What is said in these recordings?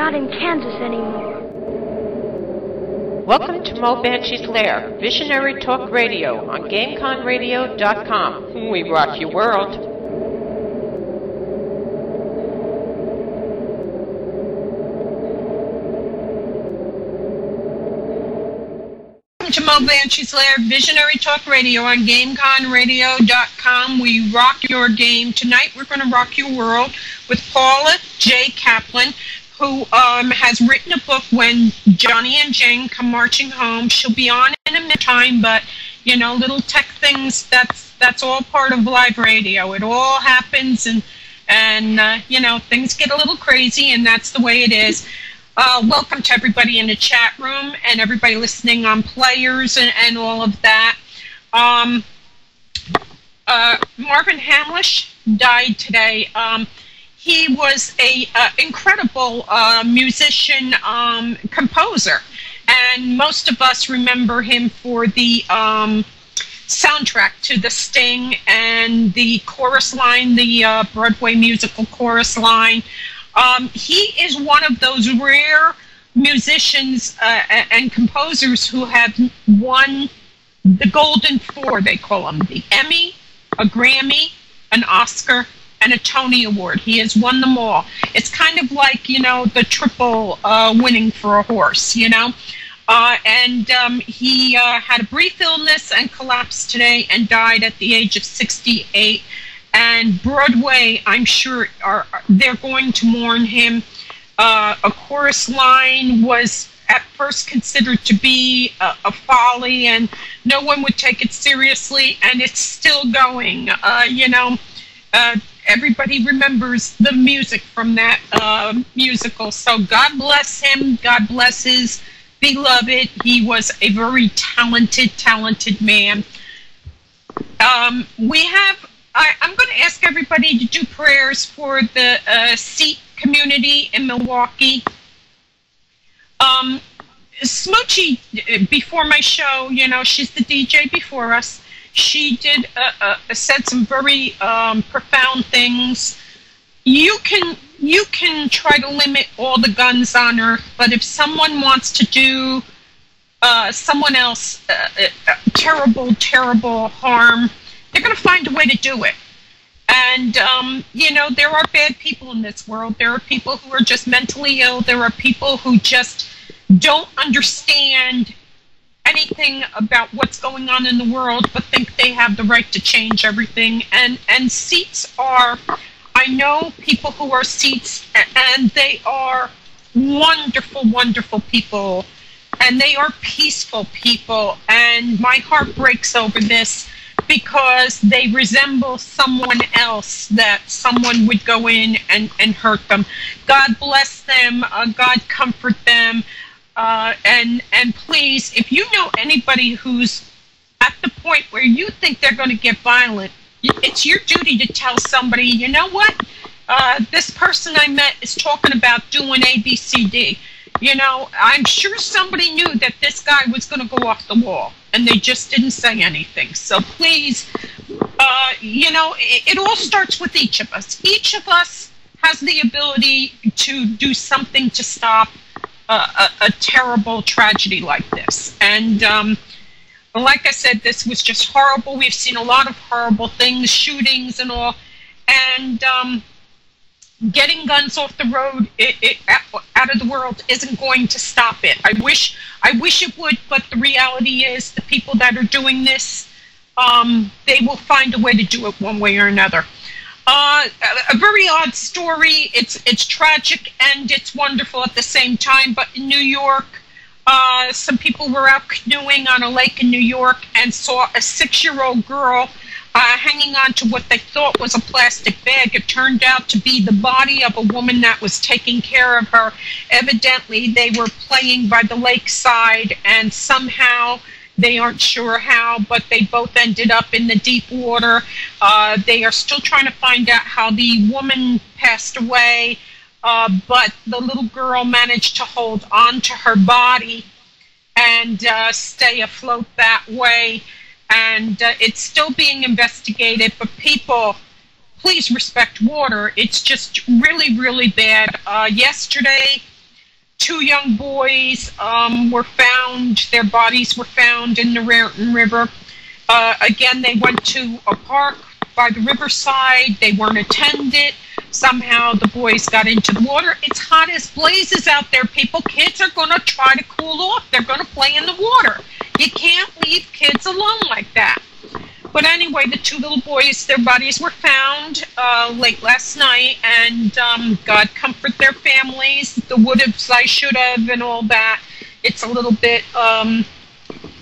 not in Kansas anymore. Welcome to Mo Banshee's Lair, Visionary Talk Radio on GameConRadio.com. We rock your world. To Mo Banshee's Lair, Visionary Talk Radio on GameConRadio.com. We rock your game. Tonight we're going to rock your world with Paula J. Caplan, who has written a book, When Johnny and Jane Come Marching Home. She'll be on in a minute time, but, you know, little tech things, that's all part of live radio. It all happens, and you know, things get a little crazy, and that's the way it is. Welcome to everybody in the chat room and everybody listening on players and all of that. Marvin Hamlish died today. He was a incredible musician, composer, and most of us remember him for the soundtrack to The Sting and the chorus line, the Broadway musical chorus line. He is one of those rare musicians and composers who have won the Golden Four, they call them, the Emmy, a Grammy, an Oscar, and a Tony Award. He has won them all. It's kind of like, you know, the triple winning for a horse, you know. He had a brief illness and collapsed today and died at the age of 68. And Broadway, I'm sure, they're going to mourn him. A chorus line was at first considered to be a folly, and no one would take it seriously, and it's still going. You know, everybody remembers the music from that musical. So God bless him. God bless his beloved. He was a very talented man. I'm going to ask everybody to do prayers for the Sikh community in Milwaukee. Smoochie, before my show, you know, she's the DJ before us. She did said some very profound things. You can try to limit all the guns on earth, but if someone wants to do someone else terrible harm, they're going to find a way to do it. And, you know, there are bad people in this world. There are people who are just mentally ill. There are people who just don't understand anything about what's going on in the world, but think they have the right to change everything. And Sikhs are, I know people who are Sikhs, and they are wonderful people. And they are peaceful people. And my heart breaks over this, because they resemble someone else that someone would go in and hurt them. God bless them. God comfort them. And please, if you know anybody who's at the point where you think they're going to get violent, it's your duty to tell somebody, you know what? This person I met is talking about doing A, B, C, D. You know, I'm sure somebody knew that this guy was going to go off the wall, and they just didn't say anything. So please, you know, it all starts with each of us. Each of us has the ability to do something to stop a terrible tragedy like this. And like I said, this was just horrible. We've seen a lot of horrible things, shootings and all. And getting guns off the road, out of the world, isn't going to stop it. I wish it would, but the reality is the people that are doing this, they will find a way to do it one way or another. A very odd story. It's tragic and it's wonderful at the same time. But in New York, some people were out canoeing on a lake in New York and saw a 6-year-old girl hanging on to what they thought was a plastic bag. It turned out to be the body of a woman that was taking care of her. Evidently, they were playing by the lakeside, and somehow, they aren't sure how, but they both ended up in the deep water. They are still trying to find out how the woman passed away, but the little girl managed to hold on to her body and stay afloat that way. And it's still being investigated, but people, please respect water. It's just really, really bad. Yesterday, 2 young boys were found, their bodies were found in the Raritan River. Again, they went to a park by the riverside. They weren't attended. Somehow the boys got into the water. It's hot as blazes out there, people. Kids are going to try to cool off. They're going to play in the water. You can't leave kids alone like that. But anyway, the 2 little boys, their bodies were found late last night, and God comfort their families. The would haves, I should have, and all that. It's a little bit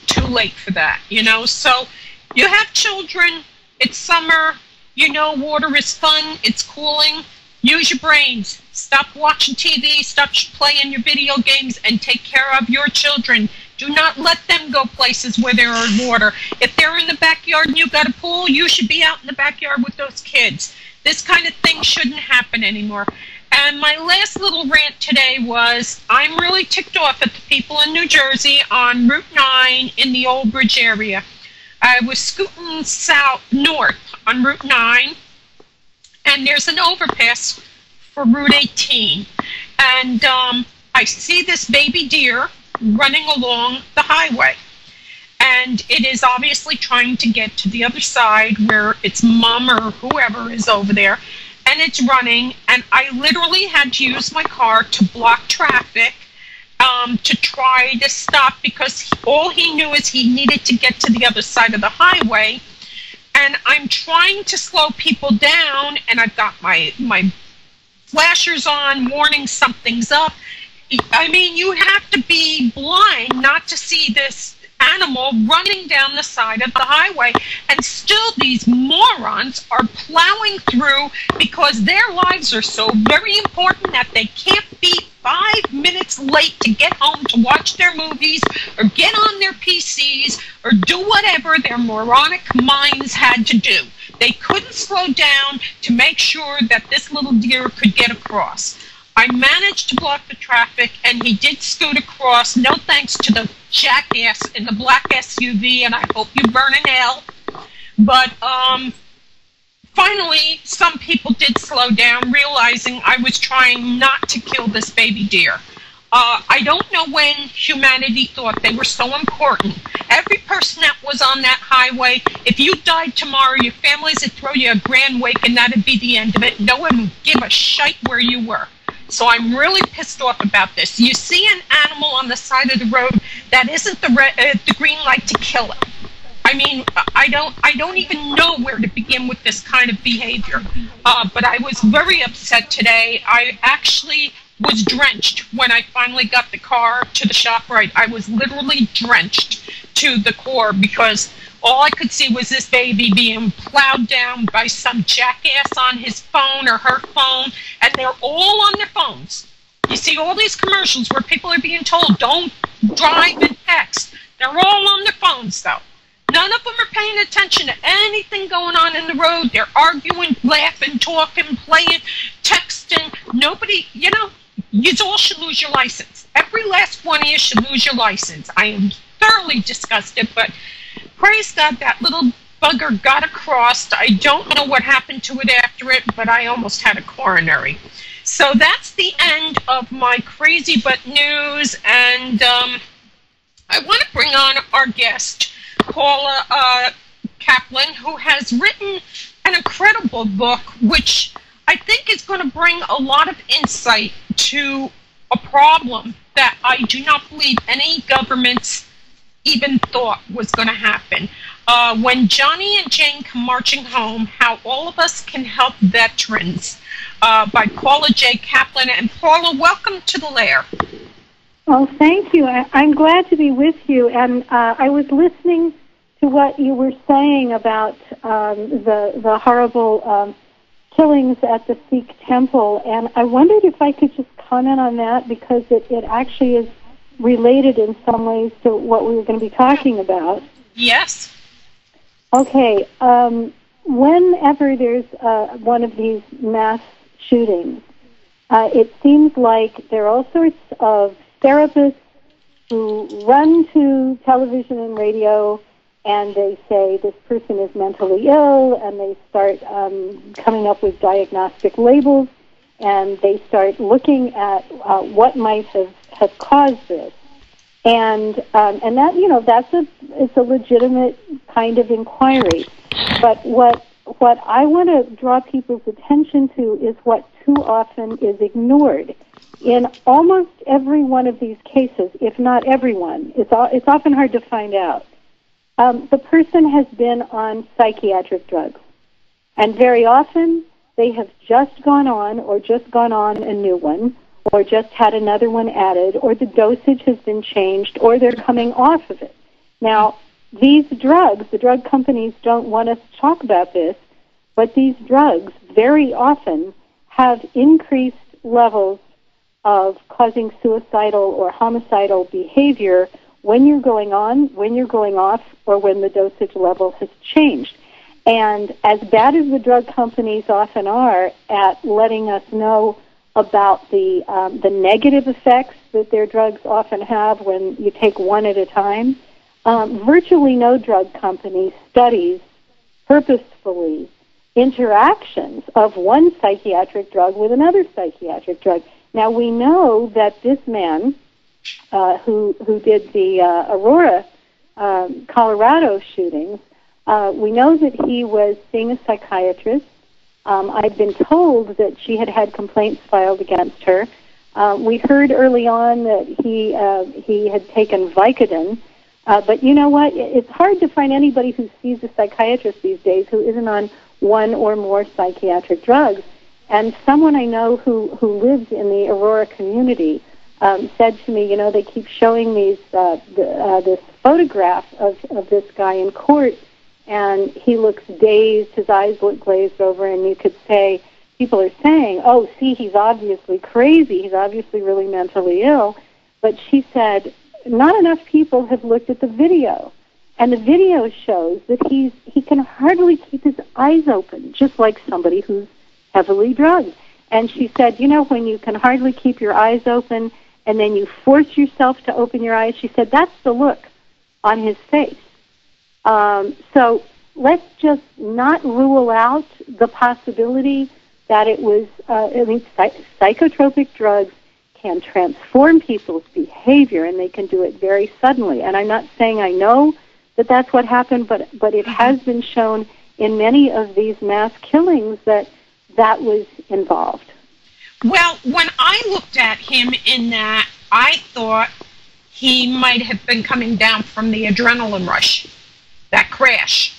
too late for that, you know. So you have children. It's summer. You know, water is fun. It's cooling. Use your brains. Stop watching TV. Stop playing your video games, and take care of your children. Do not let them go places where there are water. If they're in the backyard and you've got a pool, you should be out in the backyard with those kids. This kind of thing shouldn't happen anymore. And my last little rant today was, I'm really ticked off at the people in New Jersey on Route 9 in the Old Bridge area. I was scooting north on Route 9, and there's an overpass for Route 18. And I see this baby deer running along the highway. And it is obviously trying to get to the other side where its mom or whoever is over there. And it's running, and I literally had to use my car to block traffic to try to stop, because all he knew is he needed to get to the other side of the highway. And I'm trying to slow people down, and I've got my flashers on, warning something's up. I mean, you have to be blind not to see this animal running down the side of the highway, and still these morons are plowing through because their lives are so very important that they can't be 5 minutes late to get home to watch their movies or get on their PCs or do whatever their moronic minds had to do. They couldn't slow down to make sure that this little deer could get across. I managed to block the traffic, and he did scoot across, no thanks to the jackass in the black SUV, and I hope you burn in hell. But finally, some people did slow down, realizing I was trying not to kill this baby deer. I don't know when humanity thought they were so important. Every person that was on that highway, if you died tomorrow, your families would throw you a grand wake, and that'd be the end of it. No one would give a shite where you were. So I'm really pissed off about this. You see an animal on the side of the road, that isn't the green light to kill it. I mean, I don't even know where to begin with this kind of behavior. But I was very upset today. I actually was drenched when I finally got the car to the ShopRite. I was literally drenched to the core, because all I could see was this baby being plowed down by some jackass on his phone or her phone, and they're all on their phones. You see all these commercials where people are being told, don't drive and text. They're all on their phones, though. None of them are paying attention to anything going on in the road. They're arguing, laughing, talking, playing, texting. Nobody, you know, you all should lose your license. Every last one of you should lose your license. I am thoroughly disgusted, but praise God, that little bugger got across. I don't know what happened to it after it, but I almost had a coronary. So that's the end of my crazy butt news, and I want to bring on our guest, Paula Caplan, who has written an incredible book, which I think is going to bring a lot of insight to a problem that I do not believe any governments even thought was going to happen. When Johnny and Jane come marching home, how all of us can help veterans, by Paula J. Caplan. And Paula, welcome to the lair. Oh, thank you. I'm glad to be with you. And I was listening to what you were saying about the horrible killings at the Sikh temple, and I wondered if I could just comment on that, because it actually is related in some ways to what we were going to be talking about. Yes. Okay. Whenever there's one of these mass shootings, it seems like there are all sorts of therapists who run to television and radio, and they say this person is mentally ill, and they start coming up with diagnostic labels. and they start looking at what might have caused this. And that, it's a legitimate kind of inquiry. But what I want to draw people's attention to is what too often is ignored. In almost every one of these cases, if not everyone, it's often hard to find out. The person has been on psychiatric drugs, and very often they have just gone on a new one, or just had another one added, or the dosage has been changed, or they're coming off of it. Now, these drugs, the drug companies don't want us to talk about this, but these drugs very often have increased levels of causing suicidal or homicidal behavior when you're going on, when you're going off, or when the dosage level has changed. And as bad as the drug companies often are at letting us know about the negative effects that their drugs often have when you take one at a time, virtually no drug company studies purposefully interactions of one psychiatric drug with another psychiatric drug. Now, we know that this man who did the Aurora, Colorado shootings, we know that he was seeing a psychiatrist. I've been told that she had complaints filed against her. We heard early on that he had taken Vicodin. But you know what? It's hard to find anybody who sees a psychiatrist these days who isn't on one or more psychiatric drugs. And someone I know who lives in the Aurora community said to me, they keep showing these this photograph of this guy in court, and he looks dazed, his eyes look glazed over, and you could say, people are saying, oh, see, he's obviously crazy, he's obviously really mentally ill. But she said, not enough people have looked at the video. And the video shows that he can hardly keep his eyes open, just like somebody who's heavily drugged. And she said, when you can hardly keep your eyes open and then you force yourself to open your eyes, she said, that's the look on his face. So let's just not rule out the possibility that it was, psychotropic drugs can transform people's behavior, and they can do it very suddenly. And I'm not saying I know that that's what happened, but it has been shown in many of these mass killings that was involved. Well, when I looked at him in that, I thought he might have been coming down from the adrenaline rush, that crash.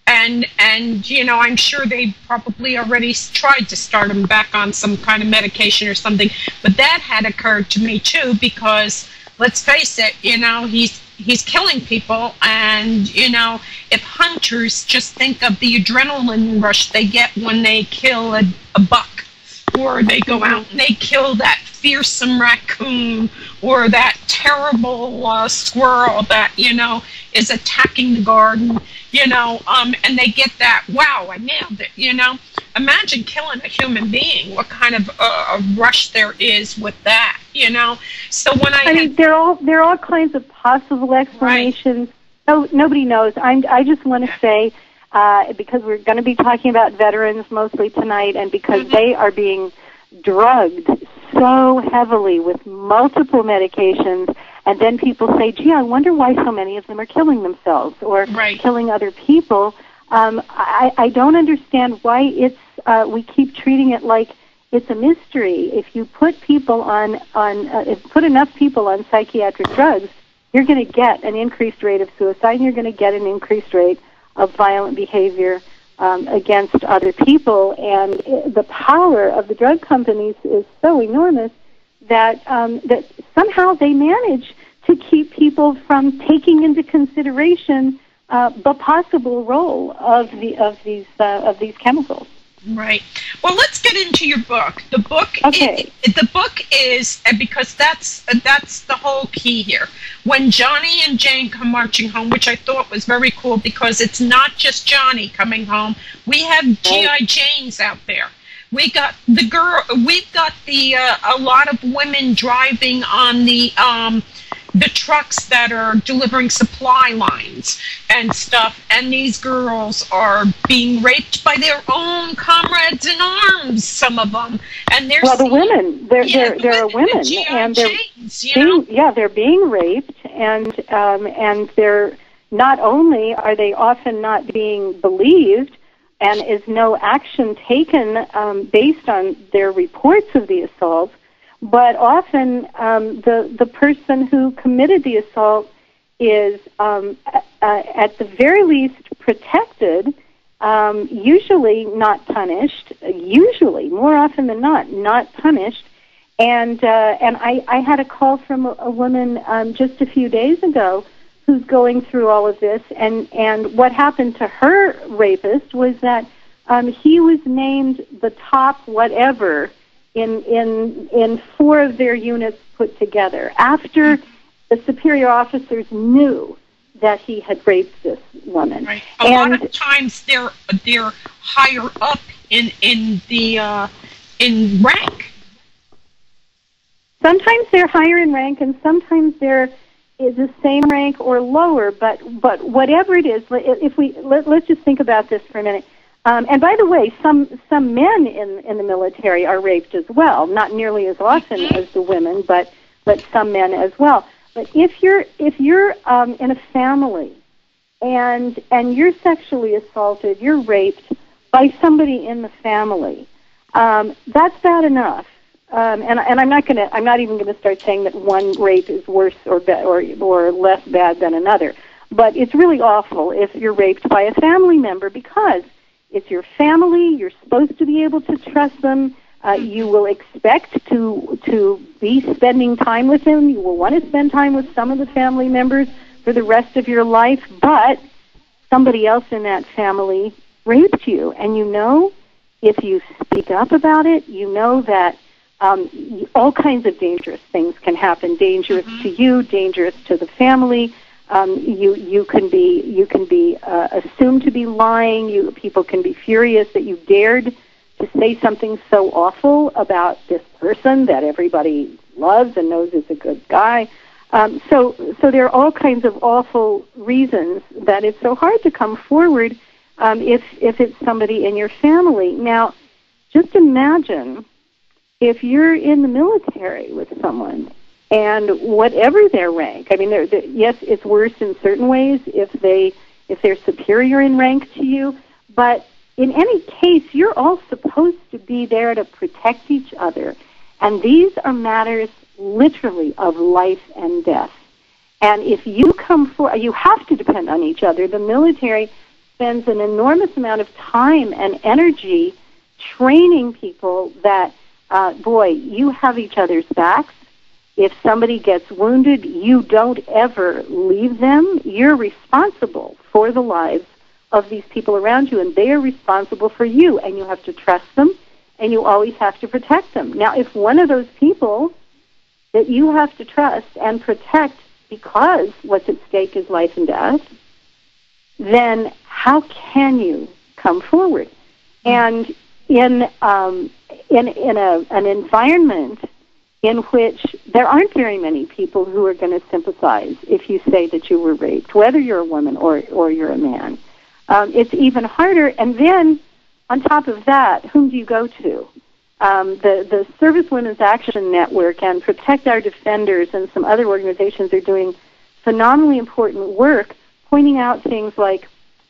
And I'm sure they probably already tried to start him back on some kind of medication or something. But that had occurred to me, too, because, let's face it, he's killing people. And, if hunters just think of the adrenaline rush they get when they kill a buck, or they go out and they kill that fearsome raccoon or that terrible squirrel that, is attacking the garden, and they get that, wow, I nailed it, Imagine killing a human being, what kind of a rush there is with that, So when I mean, there are all kinds of possible explanations. Right. Nobody knows. I just want to say, because we're going to be talking about veterans mostly tonight, and because they are being drugged so heavily with multiple medications, and then people say, gee, I wonder why so many of them are killing themselves or killing other people. I don't understand why we keep treating it like it's a mystery. If you put people put enough people on psychiatric drugs, you're going to get an increased rate of suicide, and you're going to get an increased rate of violent behavior against other people. And the power of the drug companies is so enormous that somehow they manage to keep people from taking into consideration the possible role of these chemicals. Right. Well, let's get into your book. The book is because that's the whole key here. When Johnny and Jane come marching home, which I thought was very cool because it's not just Johnny coming home. We have G.I. Janes out there. We got the girl. We've got a lot of women driving on the the trucks that are delivering supply lines and stuff, and these girls are being raped by their own comrades in arms, some of them, and they're the women, there are women, and they're being raped, and they're not only are they often not being believed, and is no action taken based on their reports of the assault, but often the person who committed the assault is at the very least protected, usually not punished, usually, more often than not punished. And I had a call from a woman just a few days ago who's going through all of this, and what happened to her rapist was that he was named the top whatever in 4 of their units put together after the superior officers knew that he had raped this woman. Right. A lot of times they're higher up in rank. Sometimes they're higher in rank, and sometimes they're the same rank or lower. But whatever it is, let's just think about this for a minute. And by the way, some men in the military are raped as well, not nearly as often as the women, but some men as well. But if you're in a family and you're sexually assaulted, you're raped by somebody in the family, that's bad enough. And I'm not even gonna start saying that one rape is worse or less bad than another. But it's really awful if you're raped by a family member, because it's your family. You're supposed to be able to trust them. You will expect to be spending time with them. You will want to spend time with some of the family members for the rest of your life, but somebody else in that family raped you. And if you speak up about it, you know that all kinds of dangerous things can happen, dangerous to you, dangerous to the family. You can be assumed to be lying. People can be furious that you dared to say something so awful about this person that everybody loves and knows is a good guy. So there are all kinds of awful reasons that it's so hard to come forward if it's somebody in your family. Now, just imagine if you're in the military with someone, and whatever their rank, I mean, yes, it's worse in certain ways if they're superior in rank to you, but in any case, you're all supposed to be there to protect each other, and these are matters literally of life and death. And if you come forward, you have to depend on each other. The military spends an enormous amount of time and energy training people that, you have each other's backs. If somebody gets wounded, you don't ever leave them. You're responsible for the lives of these people around you, and they are responsible for you, and you have to trust them, and you always have to protect them. Now, if one of those people that you have to trust and protect because what's at stake is life and death, then how can you come forward? And in an environment in which there aren't very many people who are going to sympathize if you say that you were raped, whether you're a woman or you're a man. It's even harder. And then, on top of that, whom do you go to? The Service Women's Action Network and Protect Our Defenders and some other organizations are doing phenomenally important work, pointing out things like,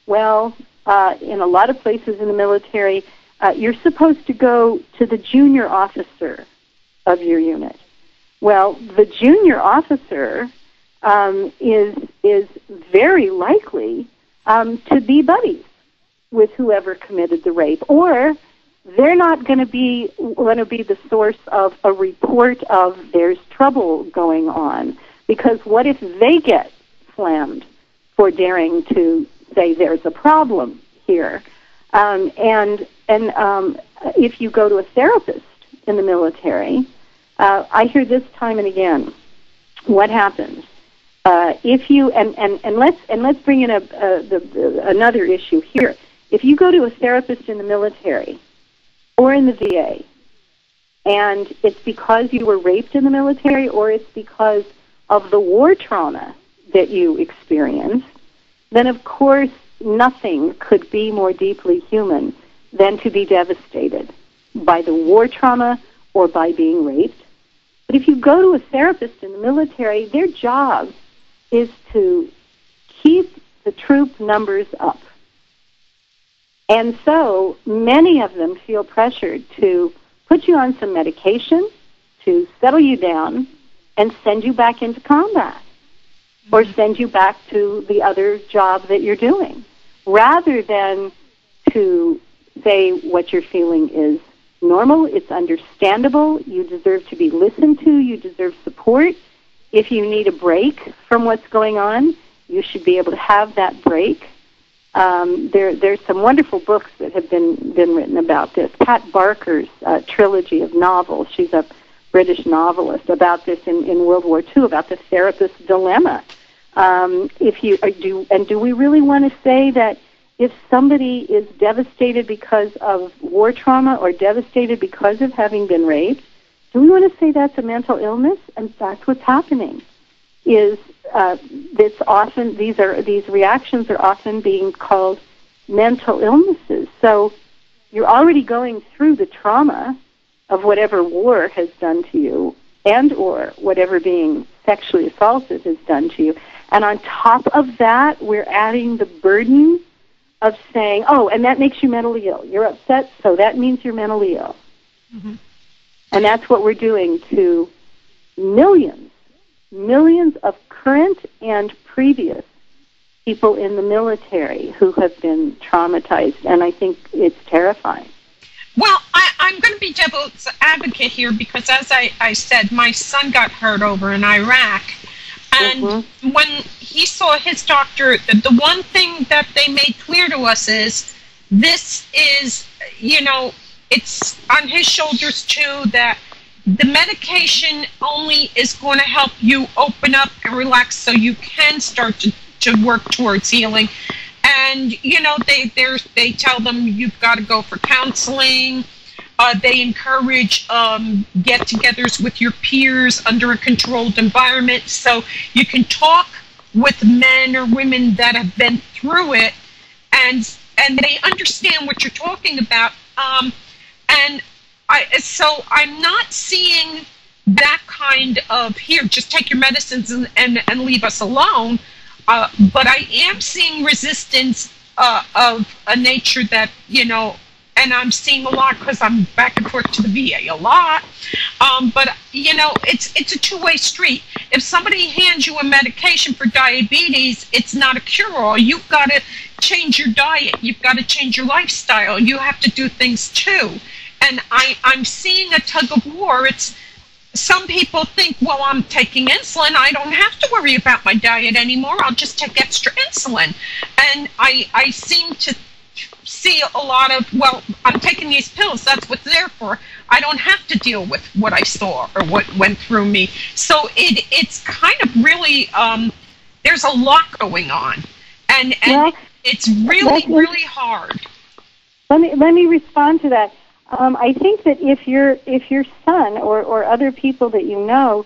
in a lot of places in the military, you're supposed to go to the junior officer of your unit. Well, the junior officer is very likely to be buddies with whoever committed the rape, or they're not going to be the source of a report of there's trouble going on, because what if they get slammed for daring to say there's a problem here? And if you go to a therapist in the military, I hear this time and again. What happens if you and let's bring in another issue here. If you go to a therapist in the military or in the VA, and it's because you were raped in the military, or it's because of the war trauma that you experienced, then of course nothing could be more deeply human than to be devastated by the war trauma or by being raped. But if you go to a therapist in the military, their job is to keep the troop numbers up. And so many of them feel pressured to put you on some medication, to settle you down, and send you back into combat, or send you back to the other job that you're doing, rather than to say what you're feeling is normal, it's understandable, you deserve to be listened to, you deserve support. If you need a break from what's going on, you should be able to have that break. There's some wonderful books that have been written about this. Pat Barker's trilogy of novels, she's a British novelist, about this in World War II, about the therapist's dilemma. Do we really want to say that if somebody is devastated because of war trauma or devastated because of having been raped, do we want to say that's a mental illness? And that's what's happening. Is these reactions are often being called mental illnesses. So you're already going through the trauma of whatever war has done to you, and or whatever being sexually assaulted has done to you. And on top of that, we're adding the burden of saying, oh, and that makes you mentally ill. You're upset, so that means you're mentally ill. Mm-hmm. And that's what we're doing to millions of current and previous people in the military who have been traumatized, and I think it's terrifying. Well, I'm going to be devil's advocate here because, as I said, my son got hurt over in Iraq, and when he saw his doctor, the one thing that they made clear to us is this is, it's on his shoulders too, that the medication only is going to help you open up and relax so you can start to work towards healing. And, they tell them you've got to go for counseling. They encourage get-togethers with your peers under a controlled environment so you can talk with men or women that have been through it and they understand what you're talking about. So I'm not seeing that kind of, here, just take your medicines and leave us alone. But I am seeing resistance of a nature that, and I'm seeing a lot because I'm back and forth to the VA a lot. But, it's a two-way street. If somebody hands you a medication for diabetes, it's not a cure-all. You've got to change your diet. You've got to change your lifestyle. You have to do things too. And I'm seeing a tug of war. Some people think, well, I'm taking insulin. I don't have to worry about my diet anymore. I'll just take extra insulin. And I seem to see a lot of, well, I'm taking these pills. That's what they're for. I don't have to deal with what I saw or what went through me. So it's kind of really, there's a lot going on. And it's really hard. Let me respond to that. I think that if your son or other people that you know,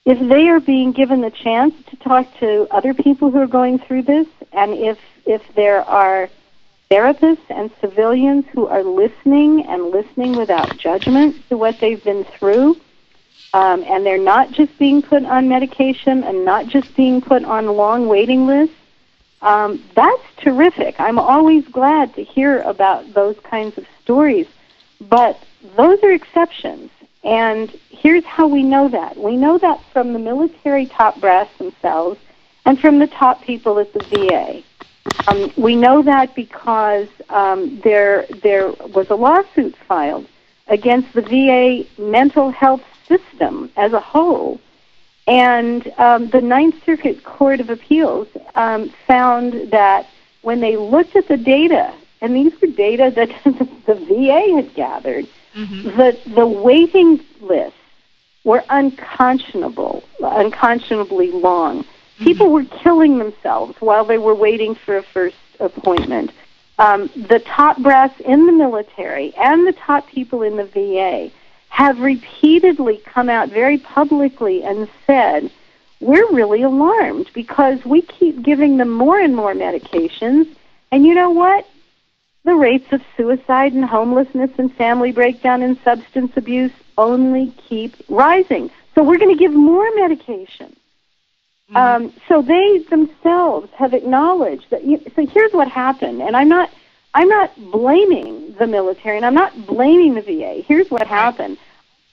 if they are being given the chance to talk to other people who are going through this, and if there are therapists and civilians who are listening without judgment to what they've been through, and they're not just being put on medication and not just being put on long waiting lists, that's terrific. I'm always glad to hear about those kinds of stories. But those are exceptions, and here's how we know that. We know that from the military top brass themselves and from the top people at the VA. We know that because there was a lawsuit filed against the VA mental health system as a whole, and the Ninth Circuit Court of Appeals found that when they looked at the data, and these were data that the VA had gathered, the waiting lists were unconscionably long. People were killing themselves while they were waiting for a first appointment. The top brass in the military and the top people in the VA have repeatedly come out very publicly and said, we're really alarmed because we keep giving them more and more medications. And you know what? The rates of suicide and homelessness and family breakdown and substance abuse only keep rising. So we're going to give more medication. So they themselves have acknowledged that. So here's what happened, and I'm not blaming the military, and I'm not blaming the VA. Here's what happened.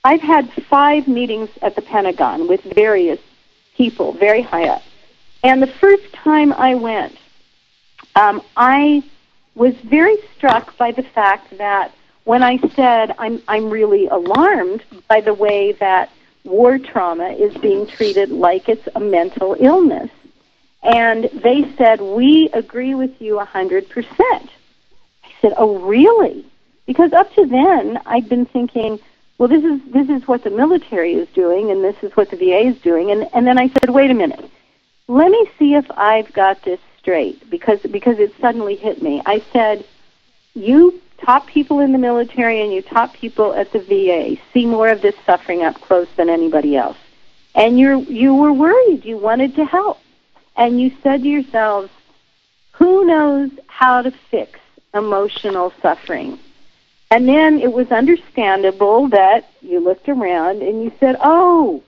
I've had 5 meetings at the Pentagon with various people, very high up. And the first time I went, I was very struck by the fact that when I said I'm really alarmed by the way that war trauma is being treated like it's a mental illness. And they said, we agree with you 100%. I said, oh, really? Because up to then, I'd been thinking, well, this is what the military is doing, and this is what the VA is doing. And then I said, wait a minute. Let me see if I've got this straight, because it suddenly hit me. I said, you top people in the military and you top people at the VA see more of this suffering up close than anybody else. And you were worried. You wanted to help. And you said to yourselves, who knows how to fix emotional suffering? And then it was understandable that you looked around and you said, oh,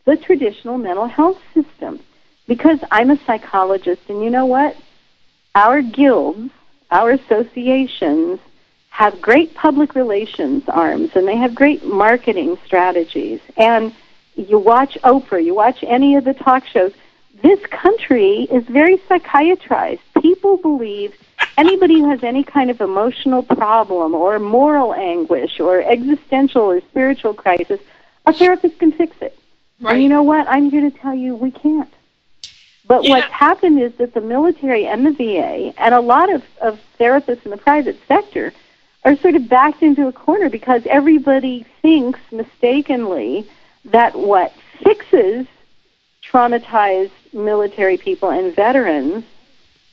the traditional mental health system. Because I'm a psychologist, and you know what? Our guilds, our associations, have great public relations arms, and they have great marketing strategies. And you watch Oprah, you watch any of the talk shows, this country is very psychiatrized. People believe anybody who has any kind of emotional problem or moral anguish or existential or spiritual crisis, a therapist can fix it. Right. And you know what? I'm here to tell you we can't. But what's happened is that the military and the VA and a lot of therapists in the private sector are sort of backed into a corner because everybody thinks mistakenly that what fixes traumatized military people and veterans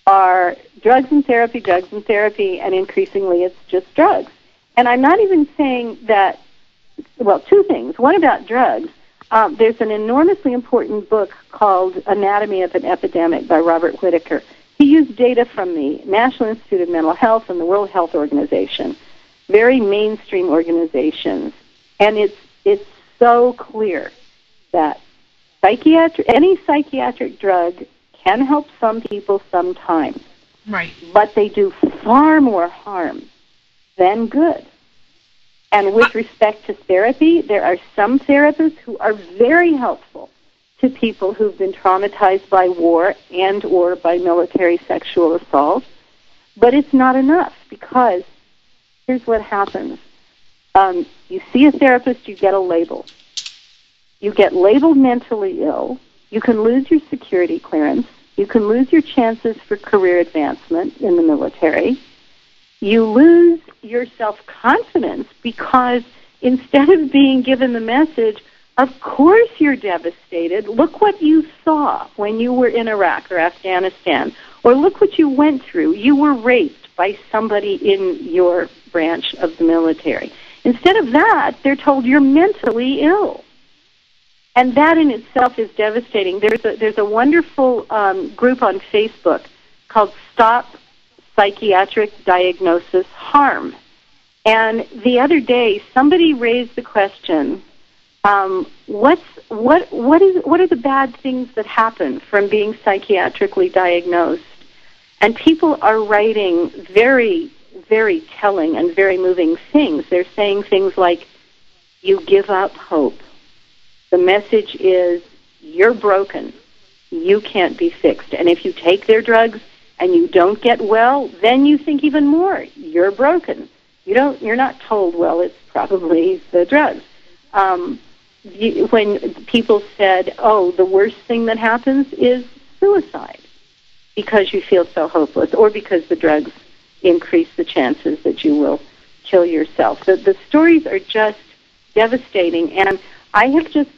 are drugs and therapy, and increasingly it's just drugs. And I'm not even saying that, well, 2 things. One about drugs. There's an enormously important book called Anatomy of an Epidemic by Robert Whitaker. He used data from the National Institute of Mental Health and the World Health Organization, very mainstream organizations. And it's so clear that any psychiatric drug can help some people sometimes. Right. But they do far more harm than good. And with respect to therapy, there are some therapists who are very helpful to people who've been traumatized by war and or by military sexual assault. But it's not enough, because here's what happens. You see a therapist, you get a label. You get labeled mentally ill. You can lose your security clearance. You can lose your chances for career advancement in the military. You lose your self-confidence because instead of being given the message, of course you're devastated, look what you saw when you were in Iraq or Afghanistan, or look what you went through. You were raped by somebody in your branch of the military. Instead of that, they're told you're mentally ill. And that in itself is devastating. There's a wonderful group on Facebook called Stop Psychiatric Diagnosis Harm. And the other day, somebody raised the question, what are the bad things that happen from being psychiatrically diagnosed? And people are writing very, very telling and very moving things. They're saying things like, you give up hope. The message is, you're broken. You can't be fixed. And if you take their drugs and you don't get well, then you think even more, you're broken. You're not told, well, it's probably the drugs. When people said, oh, the worst thing that happens is suicide because you feel so hopeless, or because the drugs increase the chances that you will kill yourself. The stories are just devastating, and I have just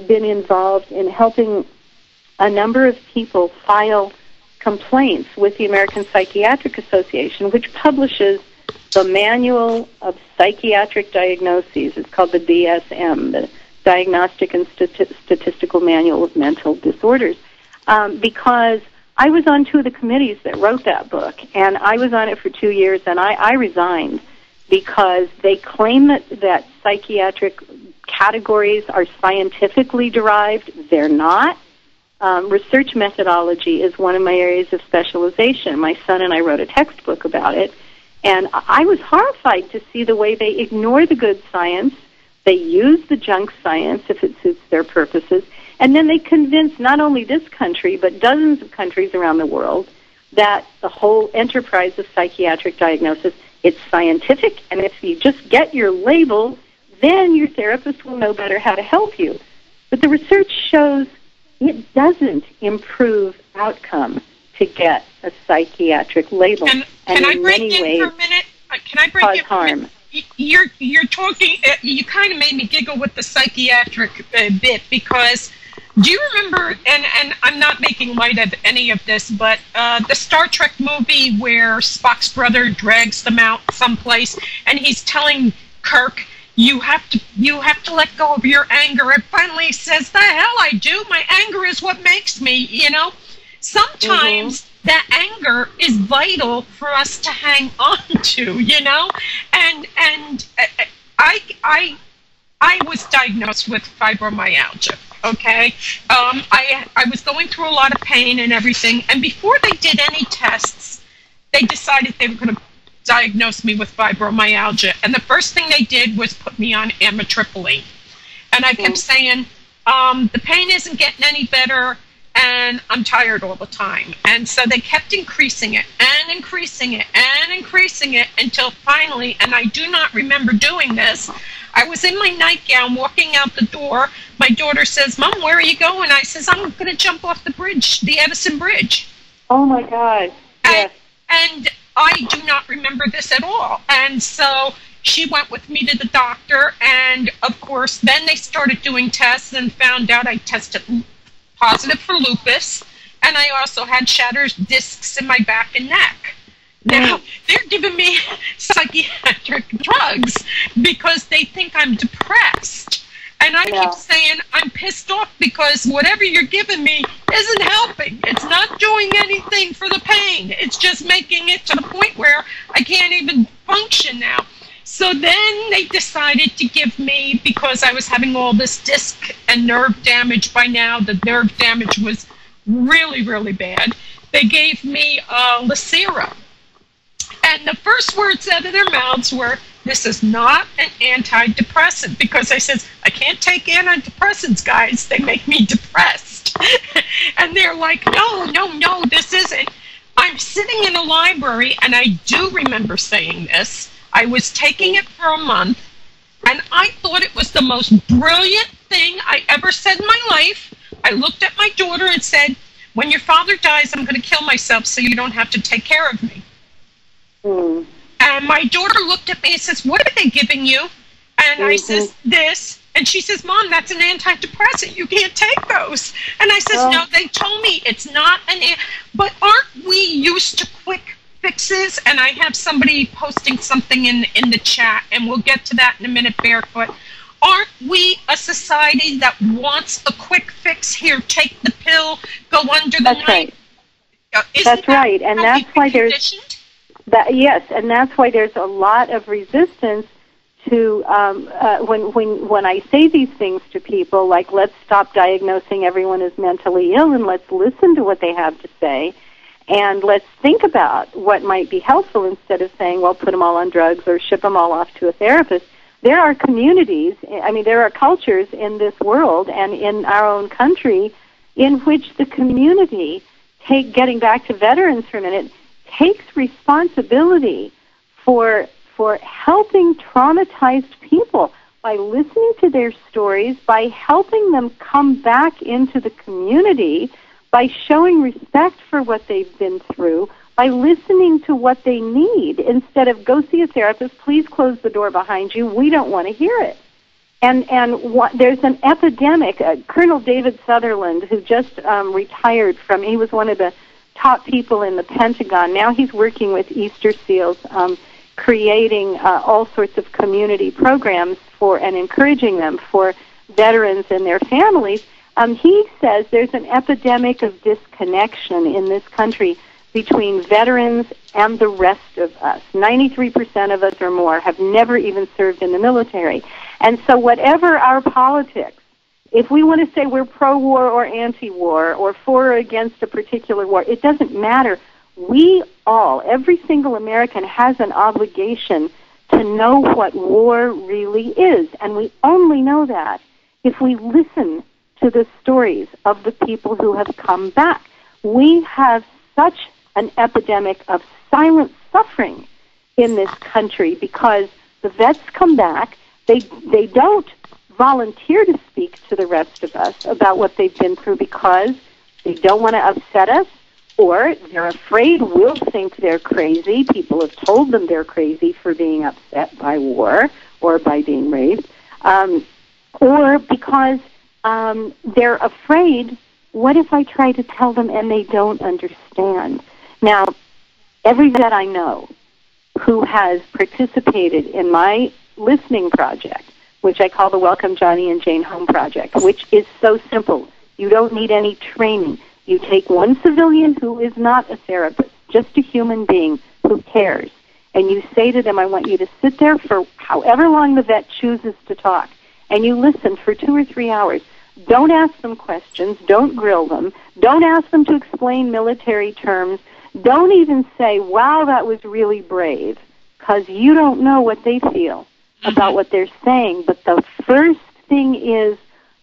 been involved in helping a number of people file complaints with the American Psychiatric Association, which publishes the Manual of Psychiatric Diagnoses. It's called the DSM, the Diagnostic and Statistical Manual of Mental Disorders, because I was on two of the committees that wrote that book, and I was on it for 2 years, and I resigned because they claim that psychiatric categories are scientifically derived. They're not. Research methodology is one of my areas of specialization. My son and I wrote a textbook about it, and I was horrified to see the way they ignore the good science. They use the junk science if it suits their purposes, and then they convince not only this country, but dozens of countries around the world that the whole enterprise of psychiatric diagnosis, it's scientific, and if you just get your label, then your therapist will know better how to help you. But the research shows it doesn't improve outcome to get a psychiatric label. Can I break in for a minute? Can I break in for a minute? You're talking, you kind of made me giggle with the psychiatric bit, because do you remember, and I'm not making light of any of this, but the Star Trek movie where Spock's brother drags them out someplace, and he's telling Kirk, you have to let go of your anger. It finally says, the hell I do. My anger is what makes me, you know. Sometimes that anger is vital for us to hang on to, you know. And I was diagnosed with fibromyalgia, okay? I was going through a lot of pain and everything, and before they did any tests, they decided they were going to diagnosed me with fibromyalgia, and the first thing they did was put me on amitriptyline. And I kept saying, the pain isn't getting any better, and I'm tired all the time. And so they kept increasing it, and increasing it, and increasing it, until finally, and I do not remember doing this, I was in my nightgown walking out the door. My daughter says, Mom, where are you going? I says, I'm going to jump off the bridge, the Edison Bridge. Oh, my God. Yes. And I do not remember this at all. And so she went with me to the doctor, and of course, then they started doing tests and found out I tested positive for lupus, and I also had shattered discs in my back and neck. Now, they're giving me psychiatric drugs because they think I'm depressed. And I keep saying, I'm pissed off because whatever you're giving me isn't helping. It's not doing anything for the pain. It's just making it to the point where I can't even function now. So then they decided to give me, because I was having all this disc and nerve damage by now, the nerve damage was really, really bad. They gave me Lacera. And the first words out of their mouths were, this is not an antidepressant, because I says, I can't take antidepressants, guys. They make me depressed. And they're like, no, this isn't. I'm sitting in a library, and I do remember saying this. I was taking it for a month, and I thought it was the most brilliant thing I ever said in my life. I looked at my daughter and said, when your father dies, I'm going to kill myself so you don't have to take care of me. And my daughter looked at me and says, what are they giving you? And I says, this. And she says, Mom, that's an antidepressant. You can't take those. And I says, no, they told me it's not but aren't we used to quick fixes? And I have somebody posting something in the chat, and we'll get to that in a minute, Barefoot. Aren't we a society that wants a quick fix? Here, take the pill, go under the knife. Right. That's right. And that's why there's... yes, and that's why there's a lot of resistance to when I say these things to people, like let's stop diagnosing everyone as mentally ill and let's listen to what they have to say, and let's think about what might be helpful instead of saying, well, put them all on drugs or ship them all off to a therapist. There are communities, there are cultures in this world and in our own country in which the community, getting back to veterans for a minute, takes responsibility for helping traumatized people by listening to their stories, by helping them come back into the community, by showing respect for what they've been through, by listening to what they need instead of go see a therapist, please close the door behind you, we don't want to hear it. And there's an epidemic. Colonel David Sutherland, who just retired he was one of the top people in the Pentagon. Now he's working with Easter SEALs, creating all sorts of community programs and encouraging them for veterans and their families, he says there's an epidemic of disconnection in this country between veterans and the rest of us. 93% of us or more have never even served in the military. And so whatever our politics, if we want to say we're pro-war or anti-war or for or against a particular war, it doesn't matter. We all, every single American, has an obligation to know what war really is. And we only know that if we listen to the stories of the people who have come back. We have such an epidemic of silent suffering in this country because the vets come back. They don't volunteer to speak to the rest of us about what they've been through because they don't want to upset us, or they're afraid we'll think they're crazy. People have told them they're crazy for being upset by war or by being raped, or because they're afraid, what if I try to tell them and they don't understand? Now, every vet I know who has participated in my listening project, which I call the Welcome Johnny and Jane Home Project, which is so simple. You don't need any training. You take one civilian who is not a therapist, just a human being who cares, and you say to them, I want you to sit there for however long the vet chooses to talk, and you listen for 2 or 3 hours. Don't ask them questions. Don't grill them. Don't ask them to explain military terms. Don't even say, wow, that was really brave, because you don't know what they feel about what they're saying. But the first thing is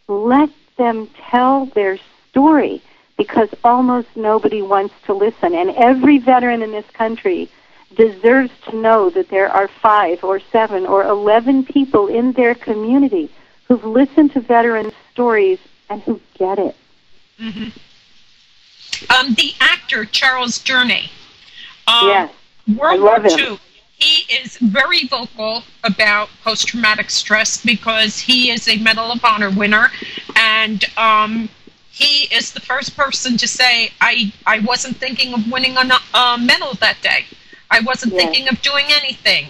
let them tell their story, because almost nobody wants to listen. And every veteran in this country deserves to know that there are 5 or 7 or 11 people in their community who've listened to veterans' stories and who get it. Mm-hmm. The actor Charles Journey, yes, World War II, he is very vocal about post-traumatic stress because he is a Medal of Honor winner, and he is the first person to say, I wasn't thinking of winning a medal that day. I wasn't thinking of doing anything.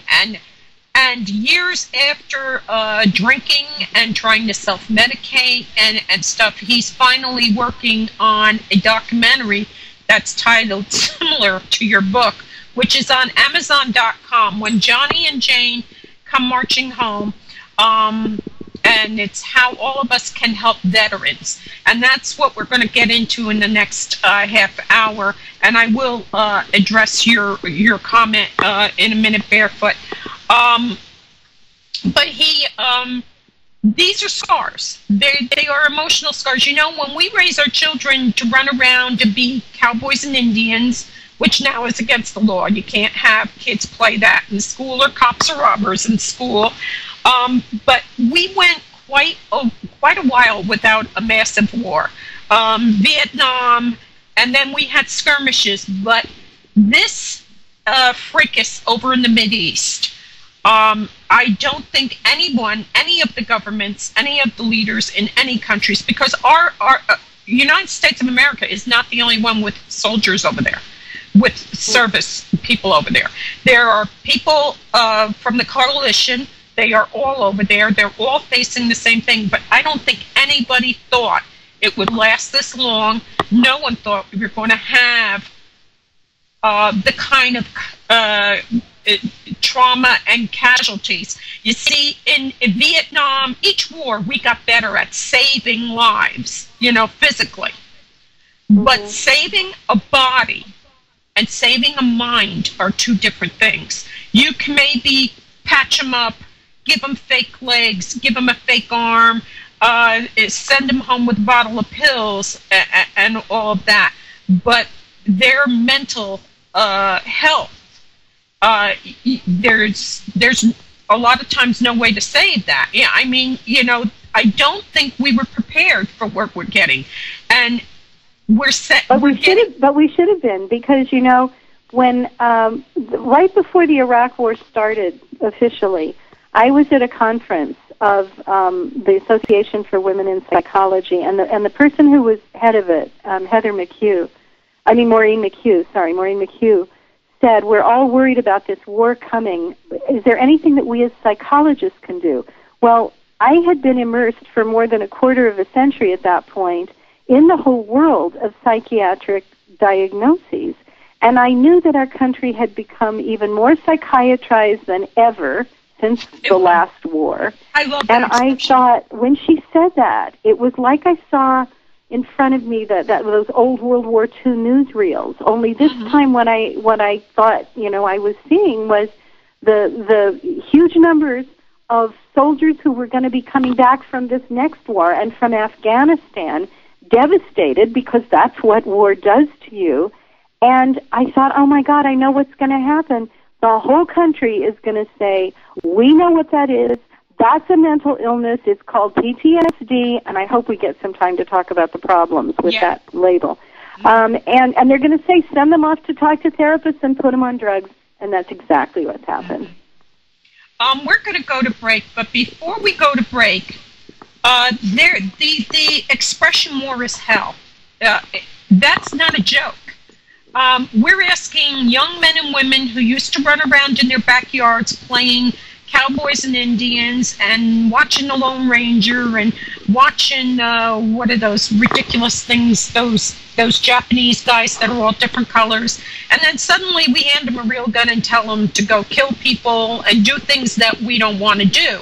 And years after drinking and trying to self-medicate and stuff, he's finally working on a documentary that's titled similar to your book, which is on Amazon.com, When Johnny and Jane Come Marching Home. And it's how all of us can help veterans. And that's what we're going to get into in the next half hour. And I will address your comment in a minute, Barefoot. But these are scars. They are emotional scars. You know, when we raise our children to run around to be cowboys and Indians, which now is against the law. You can't have kids play that in school, or cops or robbers in school. But we went quite a while without a massive war. Vietnam, and then we had skirmishes. But this fracas over in the Mideast, I don't think any of the governments, any of the leaders in any countries, because our United States of America is not the only one with soldiers over there, with service people over there. There are people from the coalition. They are all over there. They're all facing the same thing. But I don't think anybody thought it would last this long. No one thought we were going to have the kind of trauma and casualties. You see, in Vietnam, each war, we got better at saving lives, physically. But saving a body and saving a mind are two different things. You can maybe patch them up, give them fake legs, give them a fake arm, send them home with a bottle of pills and all of that. But their mental health, there's a lot of times no way to save that. Yeah, I mean, I don't think we were prepared for what we're getting, and we're set. But we should have been, because when right before the Iraq War started officially, I was at a conference of the Association for Women in Psychology, and the person who was head of it, Maureen McHugh, said, we're all worried about this war coming. Is there anything that we as psychologists can do? Well, I had been immersed for more than a quarter of a century at that point in the whole world of psychiatric diagnoses. And I knew that our country had become even more psychiatrized than ever since the last war. I love that. And I thought, when she said that, it was like I saw in front of me that those old World War II newsreels. Only this time, what I thought, I was seeing was the huge numbers of soldiers who were going to be coming back from this next war and from Afghanistan, devastated because that's what war does to you. And I thought, oh my God, I know what's going to happen. The whole country is going to say, we know what that is. That's a mental illness. It's called PTSD, and I hope we get some time to talk about the problems with that label. And they're going to say, send them off to talk to therapists and put them on drugs, and that's exactly what's happened. We're going to go to break, but before we go to break, the expression war is hell. That's not a joke. We're asking young men and women who used to run around in their backyards playing cowboys and Indians and watching the Lone Ranger and watching what are those ridiculous things, those Japanese guys that are all different colors, and then suddenly we hand them a real gun and tell them to go kill people and do things that we don't want to do.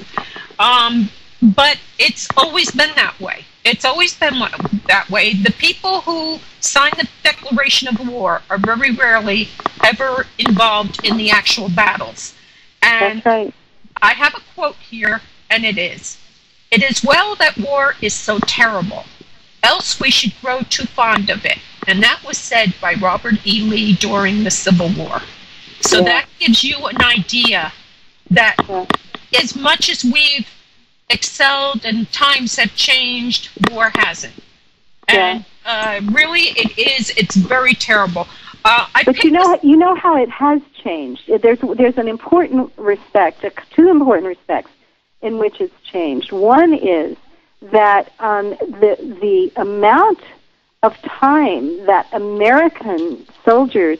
But it's always been that way. It's always been that way. The people who sign the declaration of war are very rarely ever involved in the actual battles. And that's right. I have a quote here, and it is well that war is so terrible, else we should grow too fond of it. And that was said by Robert E. Lee during the Civil War. So that gives you an idea that as much as we've excelled and times have changed, war hasn't. And really, it's very terrible. But you know how it has changed. There's an important respect, two important respects in which it's changed. One is that the amount of time that American soldiers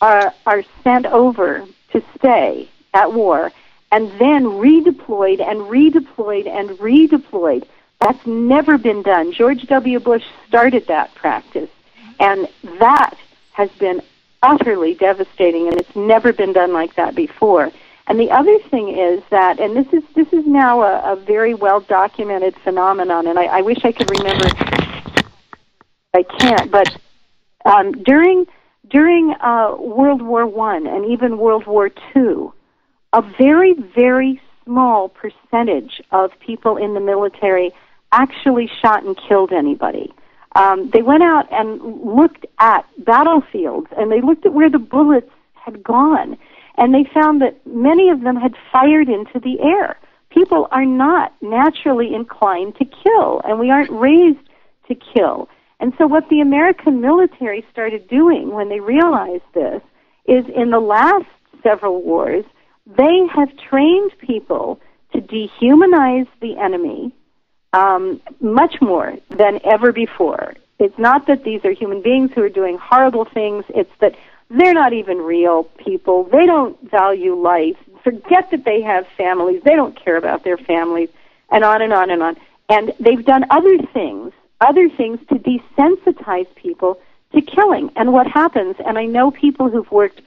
are sent over to stay at war and then redeployed and redeployed and redeployed, that's never been done. George W. Bush started that practice, and that has been utterly devastating, and it's never been done like that before. And the other thing is that, and this is now a very well documented phenomenon, and I wish I could remember. I can't, but during World War I and even World War II, a very, very small percentage of people in the military actually shot and killed anybody. They went out and looked at battlefields, and they looked at where the bullets had gone, and they found that many of them had fired into the air. People are not naturally inclined to kill, and we aren't raised to kill. And so what the American military started doing when they realized this is in the last several wars, they have trained people to dehumanize the enemy much more than ever before. It's not that these are human beings who are doing horrible things. It's that they're not even real people. They don't value life. Forget that they have families. They don't care about their families, and on and on and on. And they've done other things to desensitize people to killing. And what happens, and I know people who've worked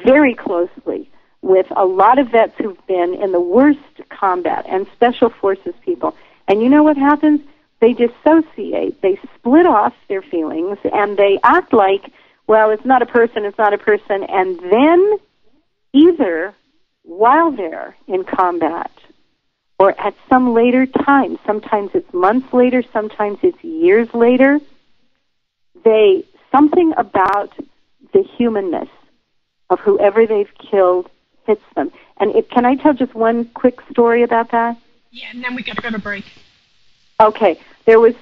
very closely with a lot of vets who've been in the worst combat and special forces people, and you know what happens? They dissociate. They split off their feelings, and they act like, well, it's not a person, and then either while they're in combat or at some later time, sometimes it's months later, sometimes it's years later, something about the humanness of whoever they've killed hits them. And can I tell just one quick story about that? Yeah, and then we got to go to break. Okay. There was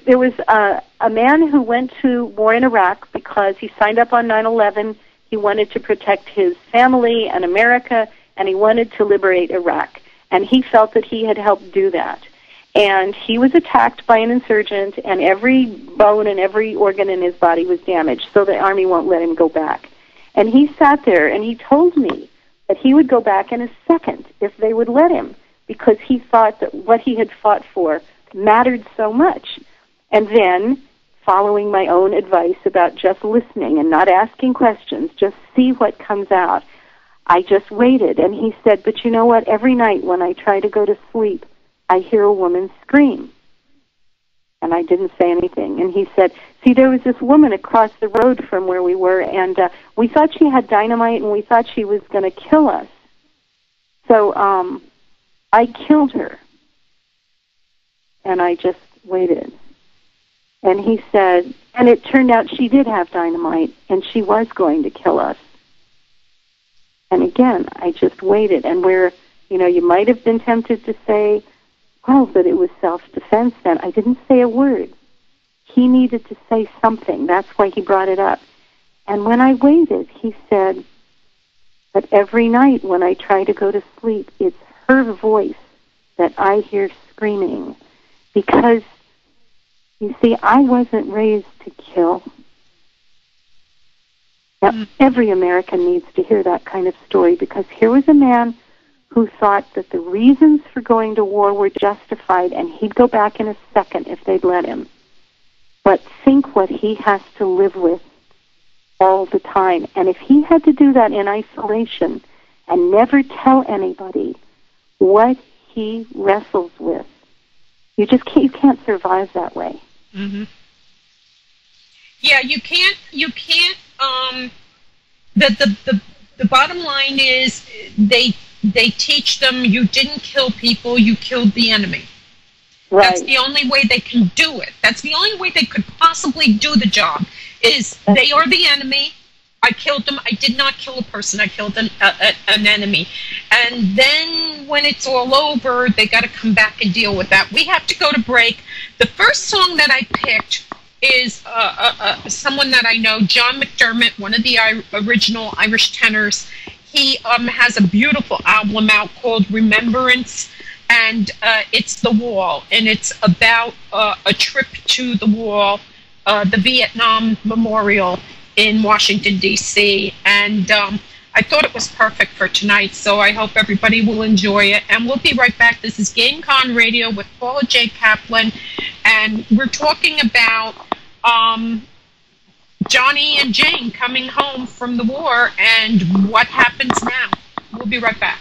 a man who went to war in Iraq because he signed up on 9/11. He wanted to protect his family and America, and he wanted to liberate Iraq. And he felt that he had helped do that. And he was attacked by an insurgent, and every bone and every organ in his body was damaged, so the Army won't let him go back. And he sat there, and he told me that he would go back in a second if they would let him, because he thought that what he had fought for mattered so much. And then, following my own advice about just listening and not asking questions, just see what comes out, I just waited. And he said, but you know what? Every night when I try to go to sleep, I hear a woman scream. And I didn't say anything. And he said, see, there was this woman across the road from where we were, and we thought she had dynamite, and we thought she was going to kill us. So I killed her. And I just waited. And he said, and it turned out she did have dynamite, and she was going to kill us. And again, I just waited. And where, you might have been tempted to say, well, but it was self-defense then. I didn't say a word. He needed to say something. That's why he brought it up. And when I waited, he said, but every night when I try to go to sleep, it's her voice that I hear screaming. Because, you see, I wasn't raised to kill. Now, every American needs to hear that kind of story, because here was a man who thought that the reasons for going to war were justified, and he'd go back in a second if they'd let him. But think what he has to live with all the time. And if he had to do that in isolation and never tell anybody what he wrestles with, you can't survive that way. Mm-hmm. Yeah, you can't, the bottom line is they teach them you didn't kill people, you killed the enemy. Right. That's the only way they can do it. That's the only way they could possibly do the job, is they are the enemy. I killed them. I did not kill a person. I killed an enemy. And then when it's all over, they got to come back and deal with that. We have to go to break. The first song that I picked is someone that I know, John McDermott, one of the original Irish tenors. He has a beautiful album out called Remembrance, and it's The Wall, and it's about a trip to the wall, the Vietnam Memorial in Washington, D.C., and I thought it was perfect for tonight, so I hope everybody will enjoy it, and we'll be right back. This is GameCon Radio with Paula J. Caplan, and we're talking about Johnny and Jane coming home from the war and what happens now. We'll be right back.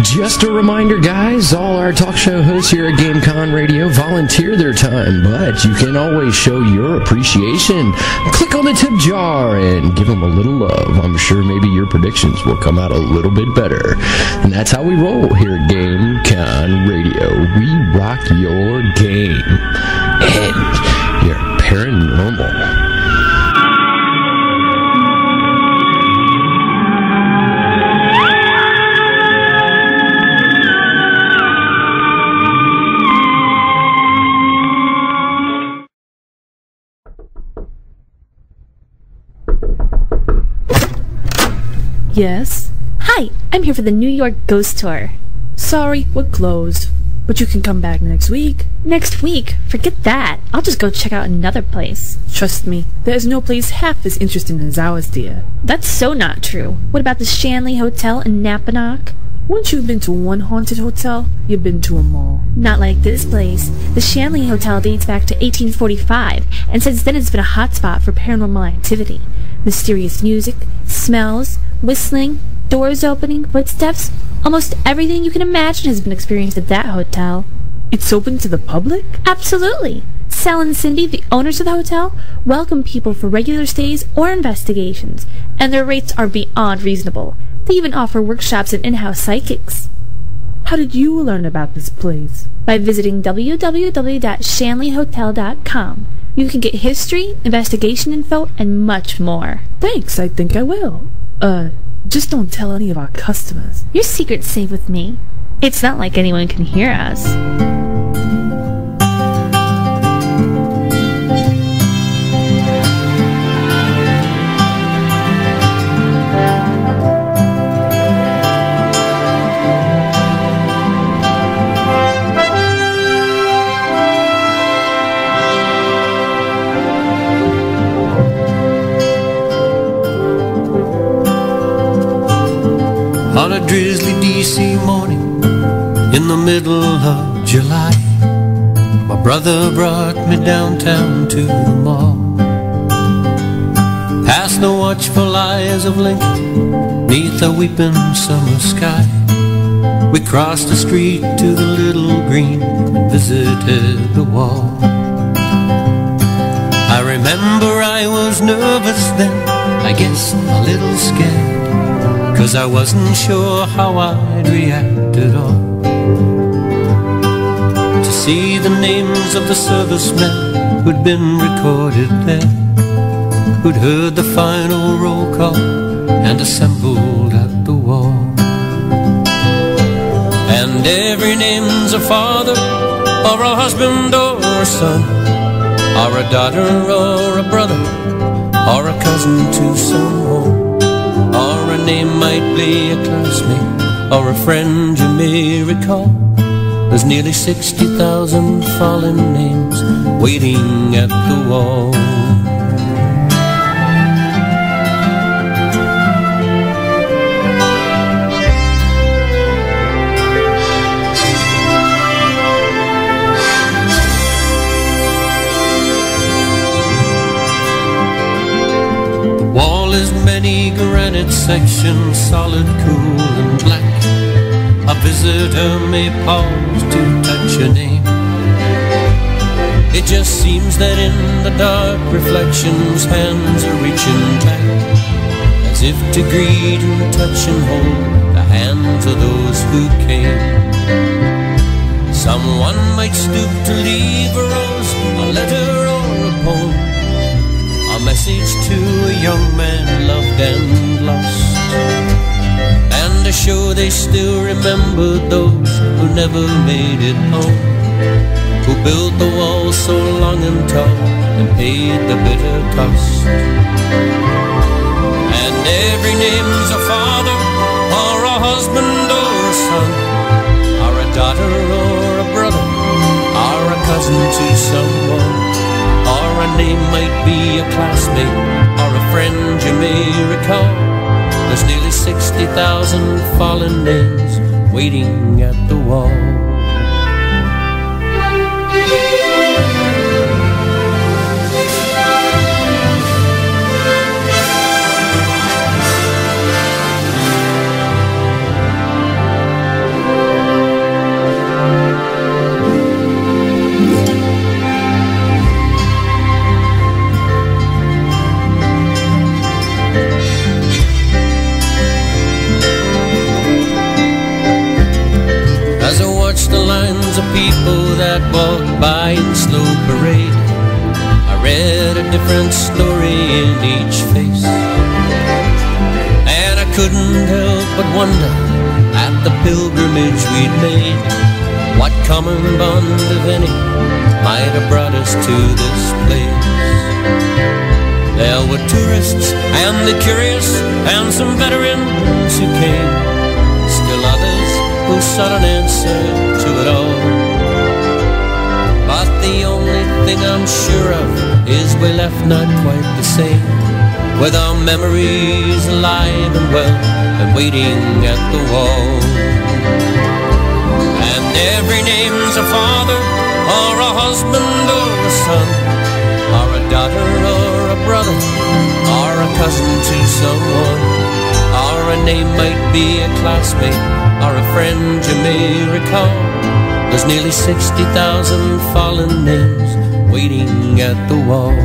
Just a reminder, guys, all our talk show hosts here at GameCon Radio volunteer their time, but you can always show your appreciation. Click on the tip jar and give them a little love. I'm sure maybe your predictions will come out a little bit better. And that's how we roll here at GameCon Radio. We rock your game and your paranormal. Yes? Hi, I'm here for the New York Ghost Tour. Sorry, we're closed. But you can come back next week. Next week? Forget that. I'll just go check out another place. Trust me, there's no place half as interesting as ours, dear. That's so not true. What about the Shanley Hotel in Napanock? Once you've been to one haunted hotel, you've been to them all. Not like this place. The Shanley Hotel dates back to 1845, and since then it's been a hotspot for paranormal activity. Mysterious music, smells, whistling, doors opening, footsteps, almost everything you can imagine has been experienced at that hotel. It's open to the public? Absolutely. Sal and Cindy, the owners of the hotel, welcome people for regular stays or investigations, and their rates are beyond reasonable. They even offer workshops and in-house psychics. How did you learn about this place? By visiting www.shanleyhotel.com. You can get history, investigation info, and much more. Thanks, I think I will. Just don't tell any of our customers. Your secret's safe with me. It's not like anyone can hear us. drizzly DC morning in the middle of July, my brother brought me downtown to the mall. Past the watchful eyes of Lincoln, 'neath a weeping summer sky, we crossed the street to the little green and visited the wall. I remember I was nervous then, I guess a little scared, 'cause I wasn't sure how I'd react at all. To see the names of the servicemen who'd been recorded there, who'd heard the final roll call and assembled at the wall. And every name's a father, or a husband, or a son, or a daughter, or a brother, or a cousin to someone. Or a name might be a classmate, or a friend you may recall. There's nearly 60,000 fallen names waiting at the wall. Is many granite sections, solid, cool, and black. A visitor may pause to touch a name. It just seems that in the dark reflections, hands are reaching back, as if to greet and touch and hold the hands of those who came. Someone might stoop to leave a rose, a letter, or a poem, a message to a young man loved and lost, and to show they still remember those who never made it home, who built the wall so long and tall and paid the bitter cost. And every name's a father, or a husband, or a son, or a daughter, or a brother, or a cousin to someone. Or a name might be a classmate, or a friend you may recall. There's nearly 60,000 fallen names waiting at the wall. Of people that walk by in slow parade, I read a different story in each face, and I couldn't help but wonder at the pilgrimage we'd made, what common bond, if any, might have brought us to this place. There were tourists and the curious, and some veterans who came, still others who sought an answer to it all. But the only thing I'm sure of is we left not quite the same, with our memories alive and well and waiting at the wall. And every name's a father, or a husband, or a son, or a daughter, or a brother, or a cousin to someone. Or a name might be a classmate, or a friend you may recall. There's nearly 60,000 fallen names waiting at the wall.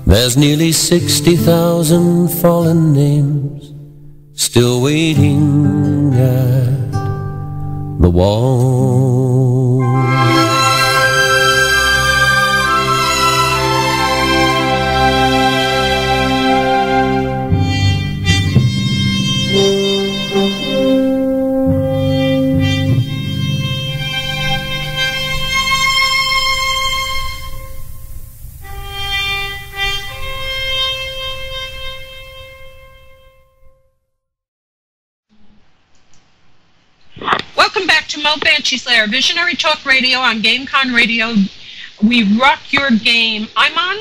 There's nearly 60,000 fallen names still waiting at the wall. Welcome back to Mo Banshee's Lair, Visionary Talk Radio on GameCon Radio We rock your game. I'm on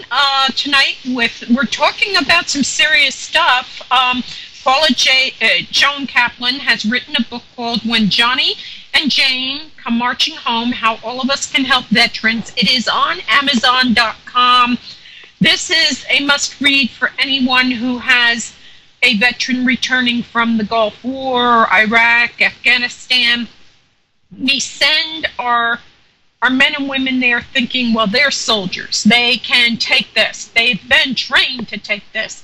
tonight we're talking about some serious stuff. Paula J. Joan Caplan has written a book called When Johnny and Jane Come Marching Home, How All of Us Can Help Veterans. It is on Amazon.com. This is a must-read for anyone who has a veteran returning from the Gulf War, Iraq, Afghanistan. We send our men and women there thinking, well, they're soldiers. They can take this. They've been trained to take this.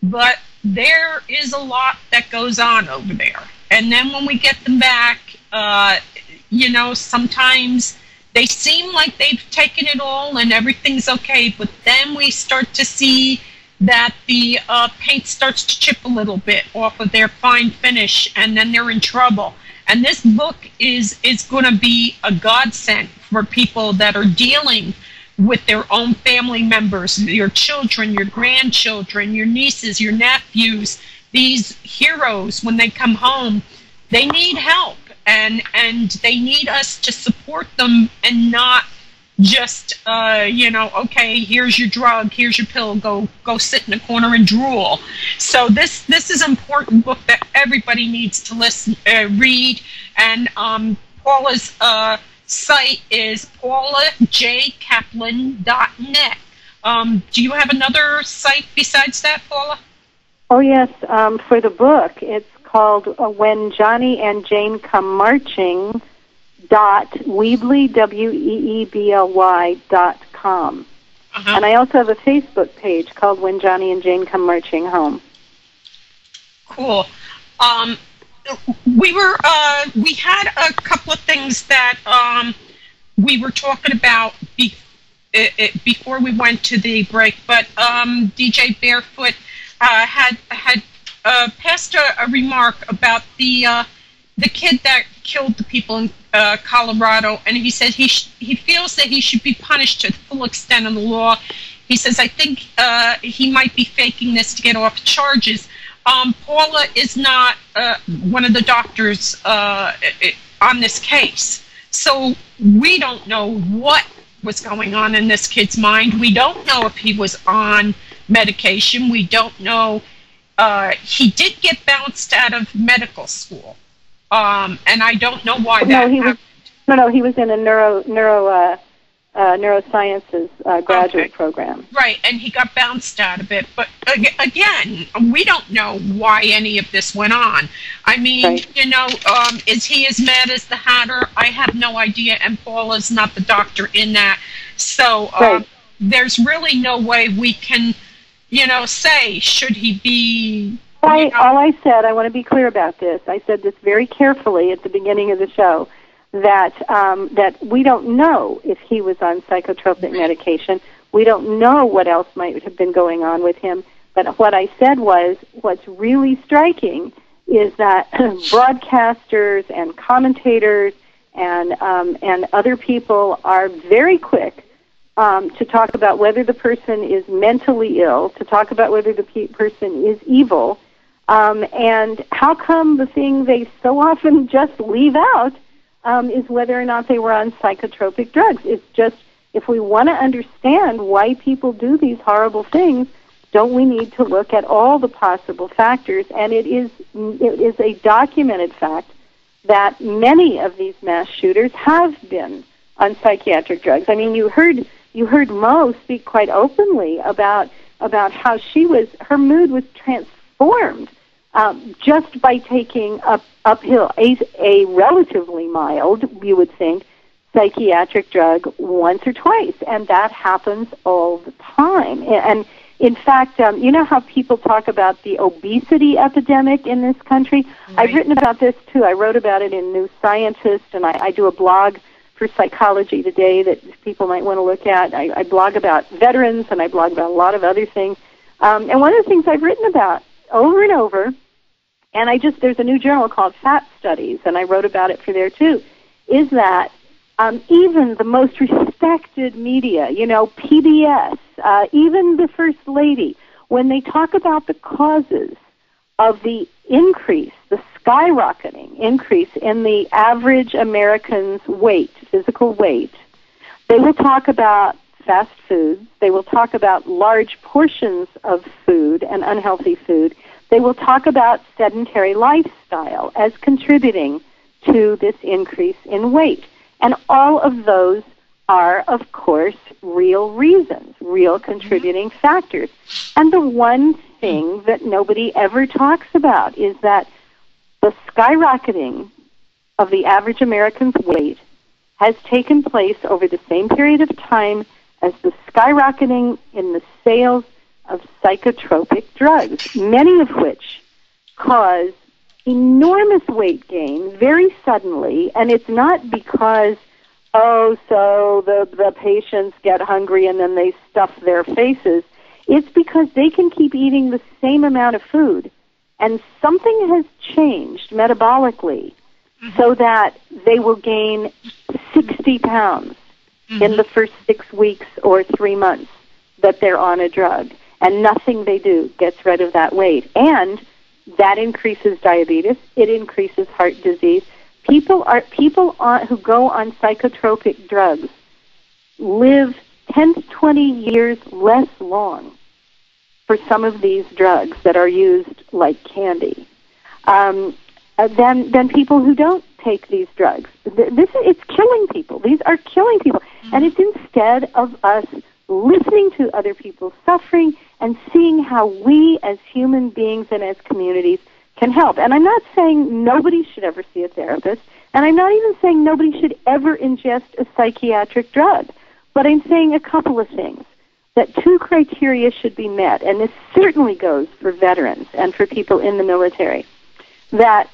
But there is a lot that goes on over there. And then when we get them back, sometimes they seem like they've taken it all and everything's okay, but then we start to see that the paint starts to chip a little bit off of their fine finish, and then they're in trouble. And this book is going to be a godsend for people that are dealing with their own family members, your children, your grandchildren, your nieces, your nephews. These heroes, when they come home, they need help, and they need us to support them and not just, okay, here's your drug, here's your pill, go sit in a corner and drool. So this is an important book that everybody needs to read. And Paula's site is paulajcaplan.net. Do you have another site besides that, Paula? Oh, yes. For the book, it's called When Johnny and Jane Come Marching .weebly, WEEBLY.com. And I also have a Facebook page called When Johnny and Jane Come Marching Home. Cool. We had a couple of things that we were talking about before we went to the break, but DJ Barefoot had passed a remark about the kid that killed the people in Colorado, and he said he feels that he should be punished to the full extent of the law. He says, I think he might be faking this to get off charges. Paula is not one of the doctors on this case, so we don't know what was going on in this kid's mind. We don't know if he was on medication. We don't know. He did get bounced out of medical school. And I don't know why that happened. He was in a neurosciences graduate program. Right, and he got bounced out of it. But again, we don't know why any of this went on. I mean, right. Is he as mad as the Hatter? I have no idea, and Paula's not the doctor in that. So right. There's really no way we can, say, should he be... All I said, I want to be clear about this. I said this very carefully at the beginning of the show, that we don't know if he was on psychotropic medication. We don't know what else might have been going on with him. But what I said was, what's really striking is that broadcasters and commentators and other people are very quick to talk about whether the person is mentally ill, to talk about whether the person is evil. And how come the thing they so often just leave out is whether or not they were on psychotropic drugs? It's just, if we want to understand why people do these horrible things, don't we need to look at all the possible factors? And it is a documented fact that many of these mass shooters have been on psychiatric drugs. I mean, you heard Mo speak quite openly about how her mood was transformed just by taking uphill a relatively mild, you would think, psychiatric drug once or twice, and that happens all the time. And in fact, you know how people talk about the obesity epidemic in this country? Right. I've written about this too. I wrote about it in New Scientist, and I do a blog for Psychology Today that people might want to look at. I blog about veterans, and I blog about a lot of other things. And one of the things I've written about over and over, and there's a new journal called Fat Studies, and I wrote about it for there too, is that even the most respected media, PBS, even the First Lady, when they talk about the causes of the increase, the skyrocketing increase in the average American's weight, physical weight, They will talk about fast foods. They will talk about large portions of food and unhealthy food. They will talk about sedentary lifestyle as contributing to this increase in weight. And all of those are, of course, real reasons, real contributing factors. And the one thing that nobody ever talks about is that the skyrocketing of the average American's weight has taken place over the same period of time as the skyrocketing in the sales of psychotropic drugs, many of which cause enormous weight gain very suddenly, and it's not because, so the patients get hungry and then they stuff their faces. It's because they can keep eating the same amount of food, and something has changed metabolically so that they will gain 60 pounds in the first 6 weeks or 3 months that they're on a drug, and nothing they do gets rid of that weight. And that increases diabetes. It increases heart disease. People who go on psychotropic drugs live 10 to 20 years less long for some of these drugs that are used like candy than people who don't take these drugs. It's killing people. These are killing people. And it's instead of us listening to other people's suffering and seeing how we as human beings and as communities can help. And I'm not saying nobody should ever see a therapist, and I'm not even saying nobody should ever ingest a psychiatric drug, but I'm saying a couple of things. That 2 criteria should be met, and this certainly goes for veterans and for people in the military, that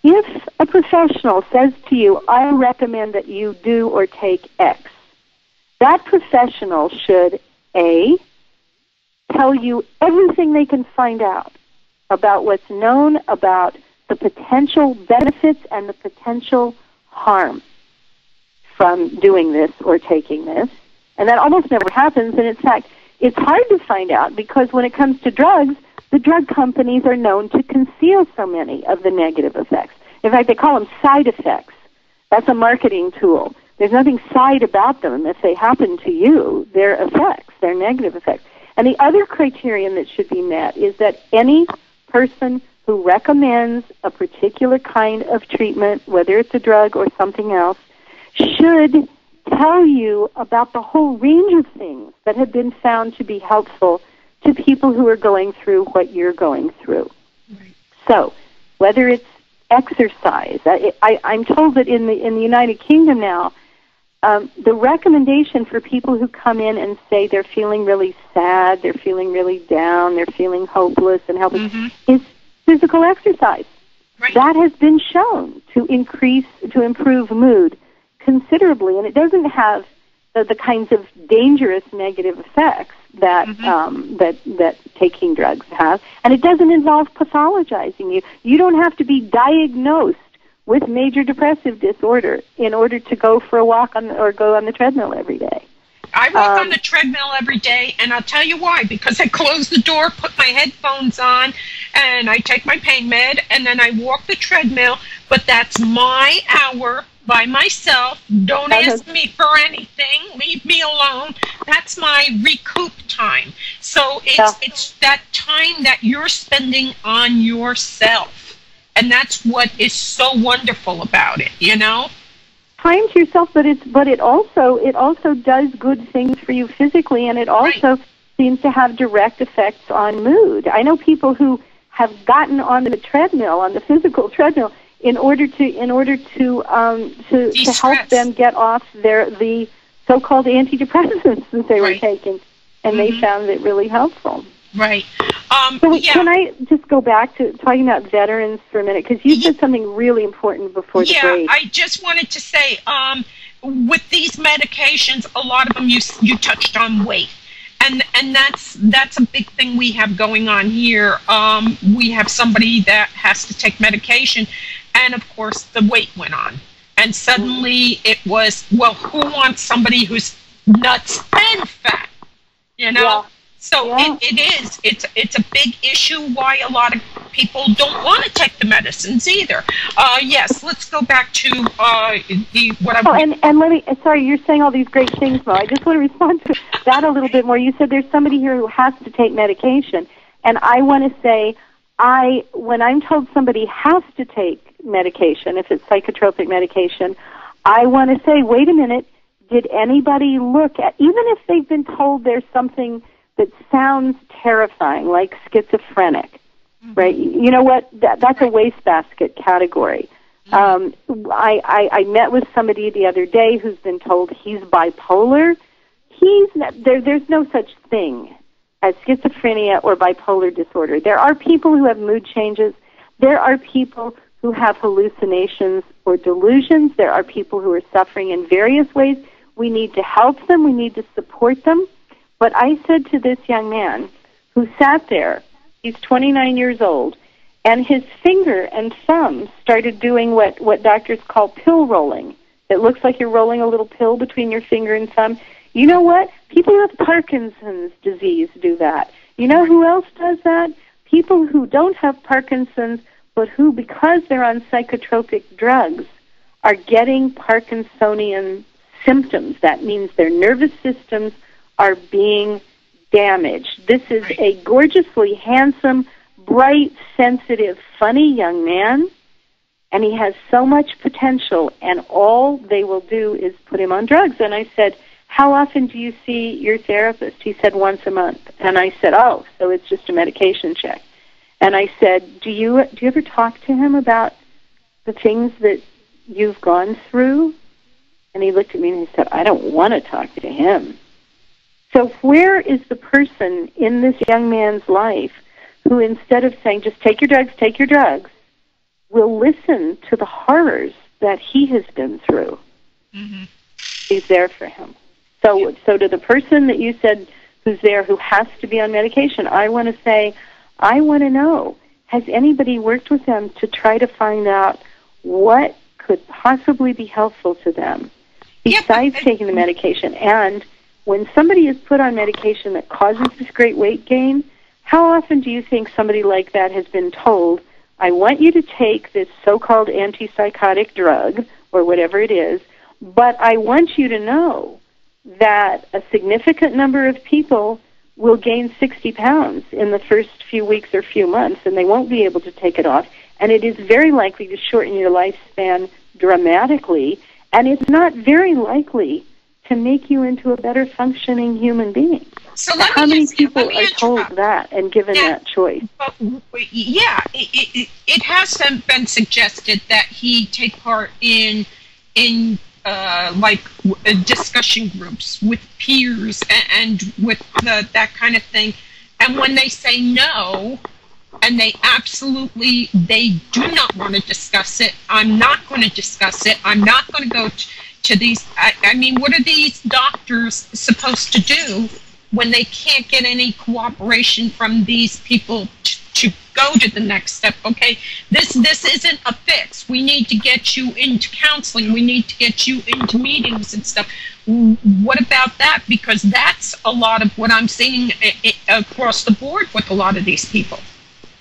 if a professional says to you, I recommend that you do or take X, that professional should, A, tell you everything they can find out about what's known about the potential benefits and the potential harm from doing this or taking this. And that almost never happens. And in fact, it's hard to find out because when it comes to drugs, the drug companies are known to conceal so many of the negative effects. In fact, they call them side effects. That's a marketing tool. There's nothing side about them. If they happen to you, they're effects. They're negative effects. And the other criterion that should be met is that any person who recommends a particular kind of treatment, whether it's a drug or something else, should tell you about the whole range of things that have been found to be helpful to people who are going through what you're going through. Right. So, whether it's exercise, I'm told that in the United Kingdom now, the recommendation for people who come in and say they're feeling really sad, they're feeling really down, they're feeling hopeless and helpless, is physical exercise. Right. That has been shown to improve mood considerably, and it doesn't have the kinds of dangerous negative effects that that taking drugs have, and it doesn't involve pathologizing you. You don't have to be diagnosed with major depressive disorder in order to go for a walk or go on the treadmill every day. I walk on the treadmill every day, and I'll tell you why. Because I close the door, put my headphones on, and I take my pain med, and then I walk the treadmill. But that's my hour by myself. Don't ask me for anything. Leave me alone. That's my recoup time. So it's that time that you're spending on yourself. And that's what is so wonderful about it, you know? Time to yourself, but it also does good things for you physically, and it also seems to have direct effects on mood. I know people who have gotten on the treadmill, on the physical treadmill, in order to help them get off the so-called antidepressants that they were taking, and they found it really helpful. Right. Can I just go back to talking about veterans for a minute? Because you said something really important before the break. Yeah, I just wanted to say, with these medications, a lot of them you touched on weight. And that's a big thing we have going on here. We have somebody that has to take medication, and of course the weight went on. And suddenly it was, well, who wants somebody who's nuts and fat? You know? Yeah. So Yeah. it's a big issue why a lot of people don't want to take the medicines either. Yes, let's go back to and let me, sorry, you're saying all these great things, Mo. I just want to respond to that a little bit more. You said there's somebody here who has to take medication, and I want to say, when I'm told somebody has to take medication, if it's psychotropic medication, I want to say, wait a minute, did anybody look at, even if they've been told there's something that sounds terrifying, like schizophrenic, right? You know what? That's a wastebasket category. I met with somebody the other day who's been told he's bipolar. There's no such thing as schizophrenia or bipolar disorder. There are people who have mood changes. There are people who have hallucinations or delusions. There are people who are suffering in various ways. We need to help them. We need to support them. But I said to this young man who sat there, he's 29 years old, and his finger and thumb started doing what doctors call pill rolling. It looks like you're rolling a little pill between your finger and thumb. You know what? People who have Parkinson's disease do that. You know who else does that? People who don't have Parkinson's, but who, because they're on psychotropic drugs, are getting Parkinsonian symptoms. That means their nervous systems are being damaged. This is a gorgeously handsome, bright, sensitive, funny young man, and he has so much potential, and all they will do is put him on drugs. And I said, how often do you see your therapist? He said, once a month. And I said, oh, so it's just a medication check. And I said, do you ever talk to him about the things that you've gone through? And he looked at me and he said, I don't want to talk to him. So where is the person in this young man's life who, instead of saying, just take your drugs, will listen to the horrors that he has been through? Mm-hmm. He's there for him. So to the person that you said who's there who has to be on medication, I want to say, I want to know, has anybody worked with them to try to find out what could possibly be helpful to them besides taking the medication? And when somebody is put on medication that causes this great weight gain, how often do you think somebody like that has been told, I want you to take this so-called antipsychotic drug, or whatever it is, but I want you to know that a significant number of people will gain 60 pounds in the first few weeks or few months, and they won't be able to take it off, and it is very likely to shorten your lifespan dramatically, and it's not very likely to make you into a better functioning human being. So how many people are told that and given that choice? It has been suggested that he take part in discussion groups with peers and with that kind of thing. And when they say no, and they do not want to discuss it, I'm not going to discuss it, I'm not going to go to these, I mean, what are these doctors supposed to do when they can't get any cooperation from these people to go to the next step? Okay, this isn't a fix. We need to get you into counseling. We need to get you into meetings and stuff. What about that? Because that's a lot of what I'm seeing across the board with a lot of these people.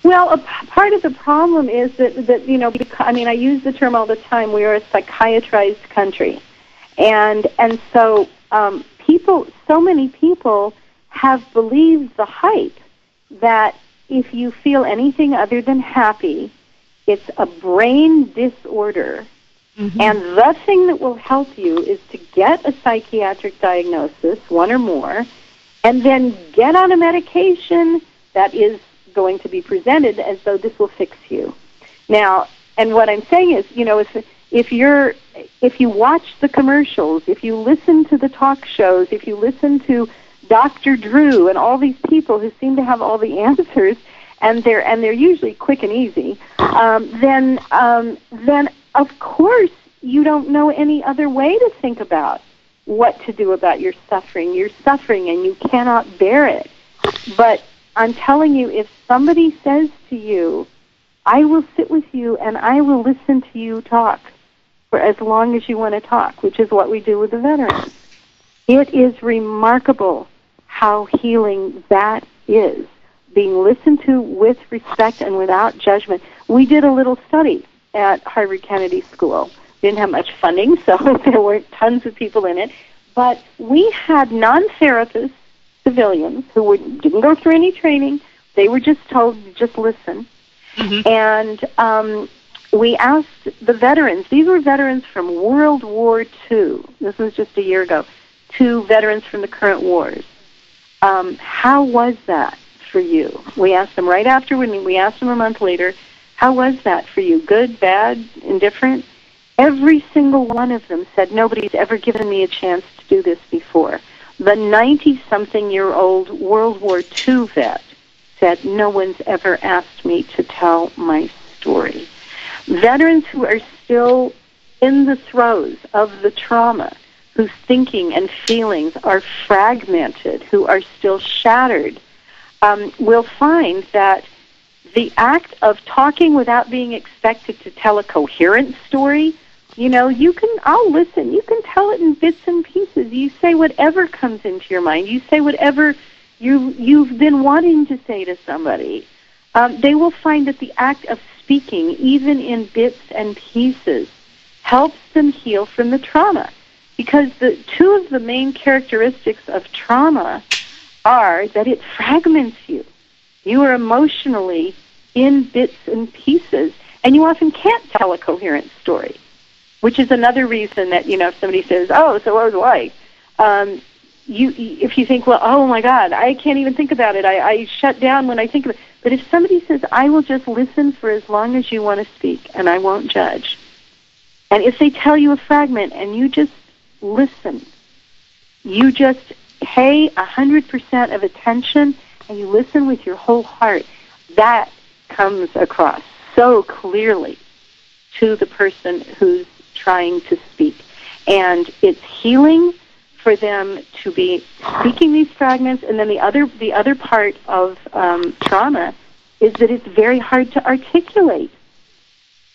Well, a part of the problem is that you know, I mean, I use the term all the time, we are a psychiatrized country. And so so many people have believed the hype that if you feel anything other than happy, it's a brain disorder. Mm-hmm. And the thing that will help you is to get a psychiatric diagnosis, one or more, and then get on a medication that is going to be presented as though this will fix you. Now, and what I'm saying is, you know, if you watch the commercials, if you listen to the talk shows, if you listen to Dr. Drew and all these people who seem to have all the answers, and they're usually quick and easy, then of course you don't know any other way to think about what to do about your suffering. You're suffering and you cannot bear it. But I'm telling you, if somebody says to you, I will sit with you and I will listen to you talk for as long as you want to talk, which is what we do with the veterans, it is remarkable how healing that is, being listened to with respect and without judgment. We did a little study at Harvard Kennedy School. Didn't have much funding, so there weren't tons of people in it. But we had non-therapists, civilians, who didn't go through any training. They were just told to just listen. Mm-hmm. And we asked the veterans. These were veterans from World War II. This was just a year ago. 2 veterans from the current wars. How was that for you? We asked them right afterward. We asked them a month later, how was that for you? Good, bad, indifferent? Every single one of them said, nobody's ever given me a chance to do this before. The 90-something-year-old World War II vet said, no one's ever asked me to tell my story. Veterans who are still in the throes of the trauma, whose thinking and feelings are fragmented, who are still shattered, will find that the act of talking without being expected to tell a coherent story, I'll listen. You can tell it in bits and pieces. You say whatever comes into your mind. You say whatever you've been wanting to say to somebody. They will find that the act of speaking, even in bits and pieces, helps them heal from the trauma. Because the 2 of the main characteristics of trauma are that it fragments you. You are emotionally in bits and pieces, and you often can't tell a coherent story, which is another reason that, if somebody says, oh, so what was it like? If you think, well, oh, my God, I can't even think about it. I shut down when I think of it. But if somebody says, I will just listen for as long as you want to speak, and I won't judge. And if they tell you a fragment and you just listen, you just pay 100% of attention, and you listen with your whole heart, that comes across so clearly to the person who's trying to speak. And it's healing for them to be speaking these fragments. And then the other part of trauma is that it's very hard to articulate.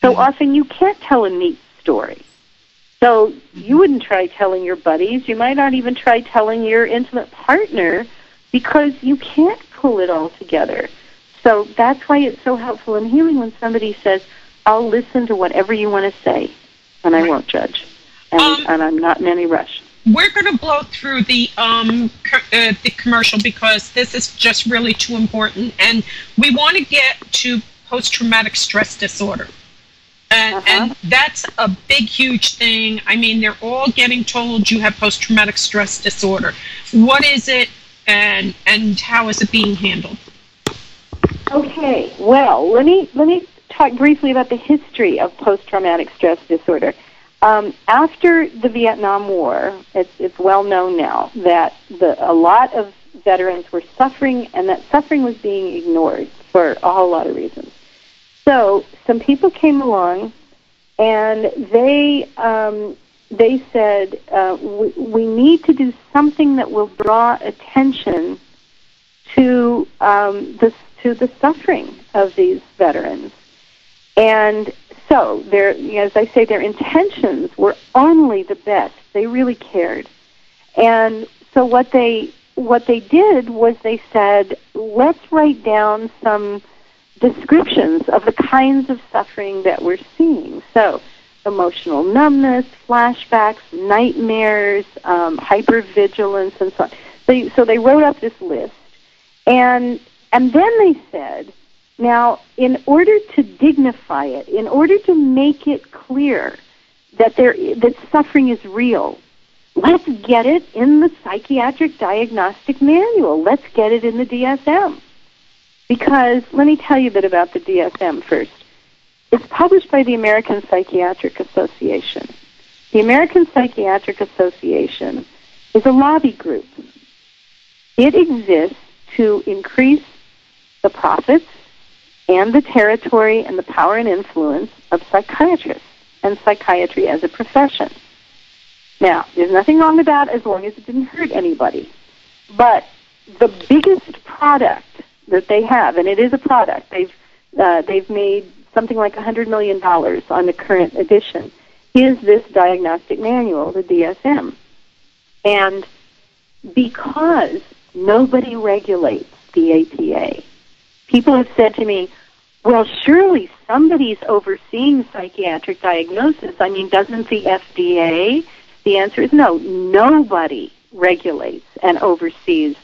So often you can't tell a neat story. So you wouldn't try telling your buddies. You might not even try telling your intimate partner because you can't pull it all together. So that's why it's so helpful in healing when somebody says, I'll listen to whatever you want to say, and I won't judge. And I'm not in any rush. We're going to blow through the commercial because this is just really too important. And we want to get to post-traumatic stress disorder. And that's a big, huge thing. I mean, they're all getting told you have post-traumatic stress disorder. What is it, and how is it being handled? Okay, well, let me talk briefly about the history of post-traumatic stress disorder. After the Vietnam War, it's well known now that a lot of veterans were suffering, and that suffering was being ignored for a whole lot of reasons. So some people came along, and they said, we need to do something that will draw attention to the suffering of these veterans. And so, as I say, their intentions were only the best. They really cared. And so what they did was they said, let's write down some descriptions of the kinds of suffering that we're seeing. So emotional numbness, flashbacks, nightmares, hypervigilance, and so on. So they wrote up this list. And then they said, now, in order to dignify it, in order to make it clear that suffering is real, let's get it in the psychiatric diagnostic manual. Let's get it in the DSM. Because let me tell you a bit about the DSM first. It's published by the American Psychiatric Association. The American Psychiatric Association is a lobby group. It exists to increase the profits and the territory and the power and influence of psychiatrists and psychiatry as a profession. Now, there's nothing wrong with that as long as it didn't hurt anybody. But the biggest product that they have, and it is a product, they've made something like $100 million on the current edition, is this diagnostic manual, the DSM. And because nobody regulates the APA. People have said to me, well, surely somebody's overseeing psychiatric diagnosis. I mean, doesn't the FDA? The answer is no. Nobody regulates and oversees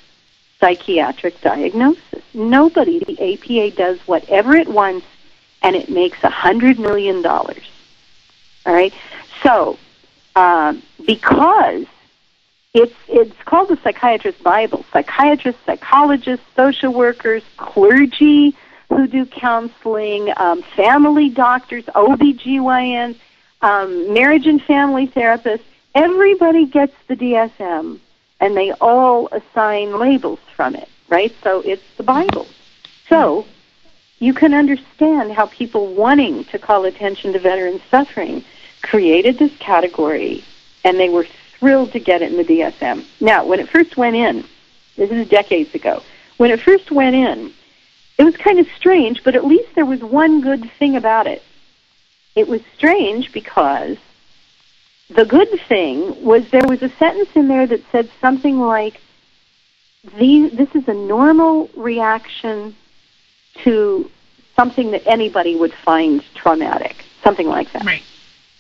psychiatric diagnosis. Nobody. The APA does whatever it wants, and it makes $100 million. All right? So, because it's called the Psychiatrist's Bible. Psychiatrists, psychologists, social workers, clergy who do counseling, family doctors, OBGYNs, marriage and family therapists, everybody gets the DSM, and they all assign labels from it, right? So it's the Bible. So you can understand how people wanting to call attention to veteran suffering created this category, and they were thrilled to get it in the DSM. Now, when it first went in, this is decades ago, when it first went in, it was kind of strange, but at least there was one good thing about it. It was strange because the good thing was there was a sentence in there that said something like, this is a normal reaction to something that anybody would find traumatic, something like that. Right.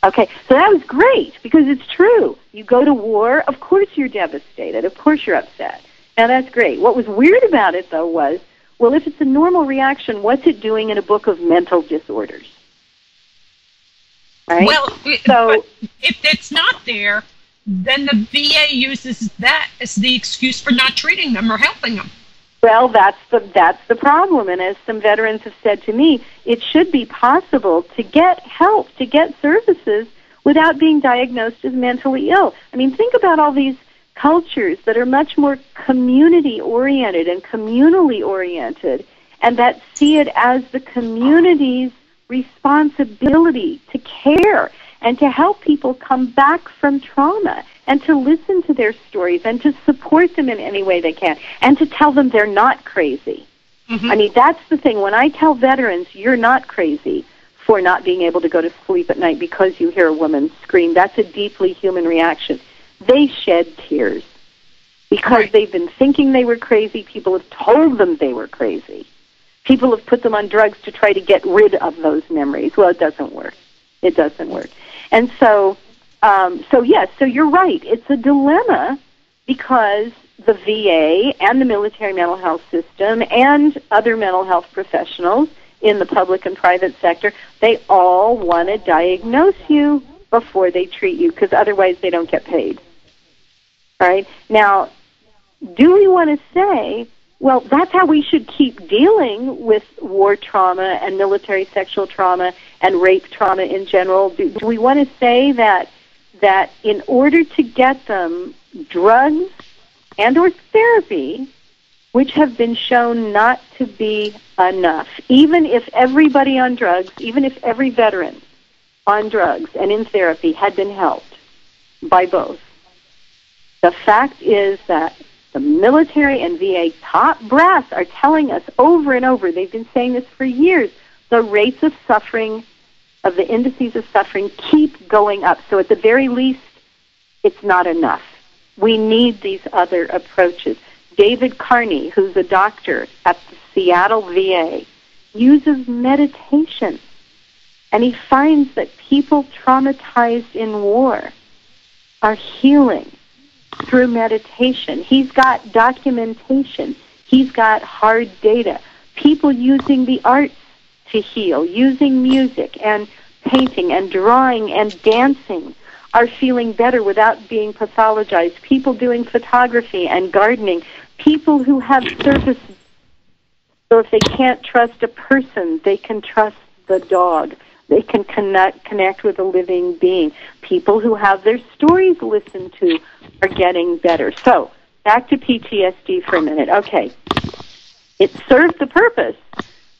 Okay, so that was great because it's true. You go to war, of course you're devastated, of course you're upset. Now that's great. What was weird about it, though, was, well, if it's a normal reaction, what's it doing in a book of mental disorders? Right? Well, but if it's not there, then the VA uses that as the excuse for not treating them or helping them. Well, that's the problem. And as some veterans have said to me, it should be possible to get help, to get services without being diagnosed as mentally ill. I mean, think about all these cultures that are much more community-oriented and communally oriented, and that see it as the community's responsibility to care and to help people come back from trauma and to listen to their stories and to support them in any way they can and to tell them they're not crazy. Mm-hmm. I mean, that's the thing. When I tell veterans you're not crazy for not being able to go to sleep at night because you hear a woman scream, that's a deeply human reaction. They shed tears because they've been thinking they were crazy. People have told them they were crazy. People have put them on drugs to try to get rid of those memories. Well, it doesn't work. It doesn't work. And so yes, so you're right. It's a dilemma because the VA and the military mental health system and other mental health professionals in the public and private sector, they all want to diagnose you before they treat you because otherwise they don't get paid. All right? Now, do we want to say, well, that's how we should keep dealing with war trauma and military sexual trauma and rape trauma in general? Do we want to say that in order to get them drugs and or therapy, which have been shown not to be enough, even if everybody on drugs, even if every veteran on drugs and in therapy had been helped by both, the fact is that the military and VA top brass are telling us over and over, they've been saying this for years, the rates of suffering, of the indices of suffering keep going up. So at the very least, it's not enough. We need these other approaches. David Carney, who's a doctor at the Seattle VA, uses meditation. And he finds that people traumatized in war are healing through meditation. He's got documentation. He's got hard data. People using the arts to heal, using music and painting and drawing and dancing are feeling better without being pathologized. People doing photography and gardening. People who have services. So if they can't trust a person, they can trust the dog. They can connect with a living being. People who have their stories listened to are getting better. So, back to PTSD for a minute. Okay. It served the purpose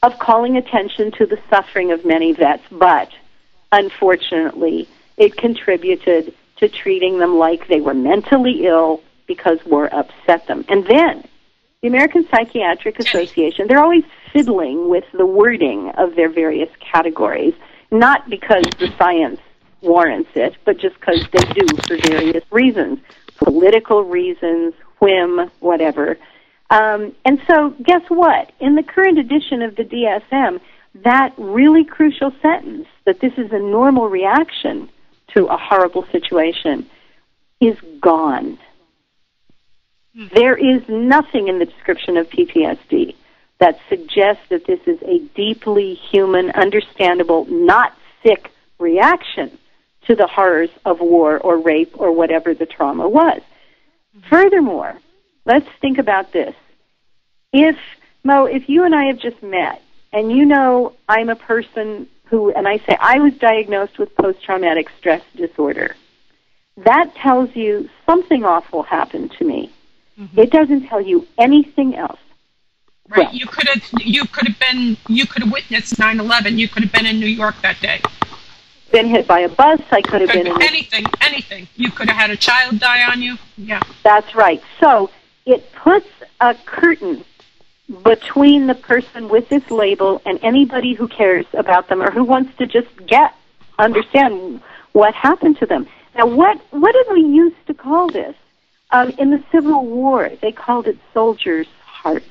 of calling attention to the suffering of many vets, but unfortunately, it contributed to treating them like they were mentally ill because war upset them. And then, the American Psychiatric Association, they're always fiddling with the wording of their various categories, not because the science warrants it, but just because they do for various reasons, political reasons, whim, whatever. And so guess what? In the current edition of the DSM, that really crucial sentence, that this is a normal reaction to a horrible situation, is gone. There is nothing in the description of PTSD that suggests that this is a deeply human, understandable, not sick reaction to the horrors of war or rape or whatever the trauma was. Furthermore, let's think about this. If you and I have just met, and you know I'm a person who, and I say I was diagnosed with post-traumatic stress disorder, that tells you something awful happened to me. It doesn't tell you anything else. Right. Well, you could have witnessed 9/11. You could have been in New York that day. Been hit by a bus. I could have been in anything. You could have had a child die on you. Yeah. That's right. So it puts a curtain between the person with this label and anybody who cares about them or who wants to just understand what happened to them. Now, what did we used to call this? In the Civil War, they called it soldier's heart.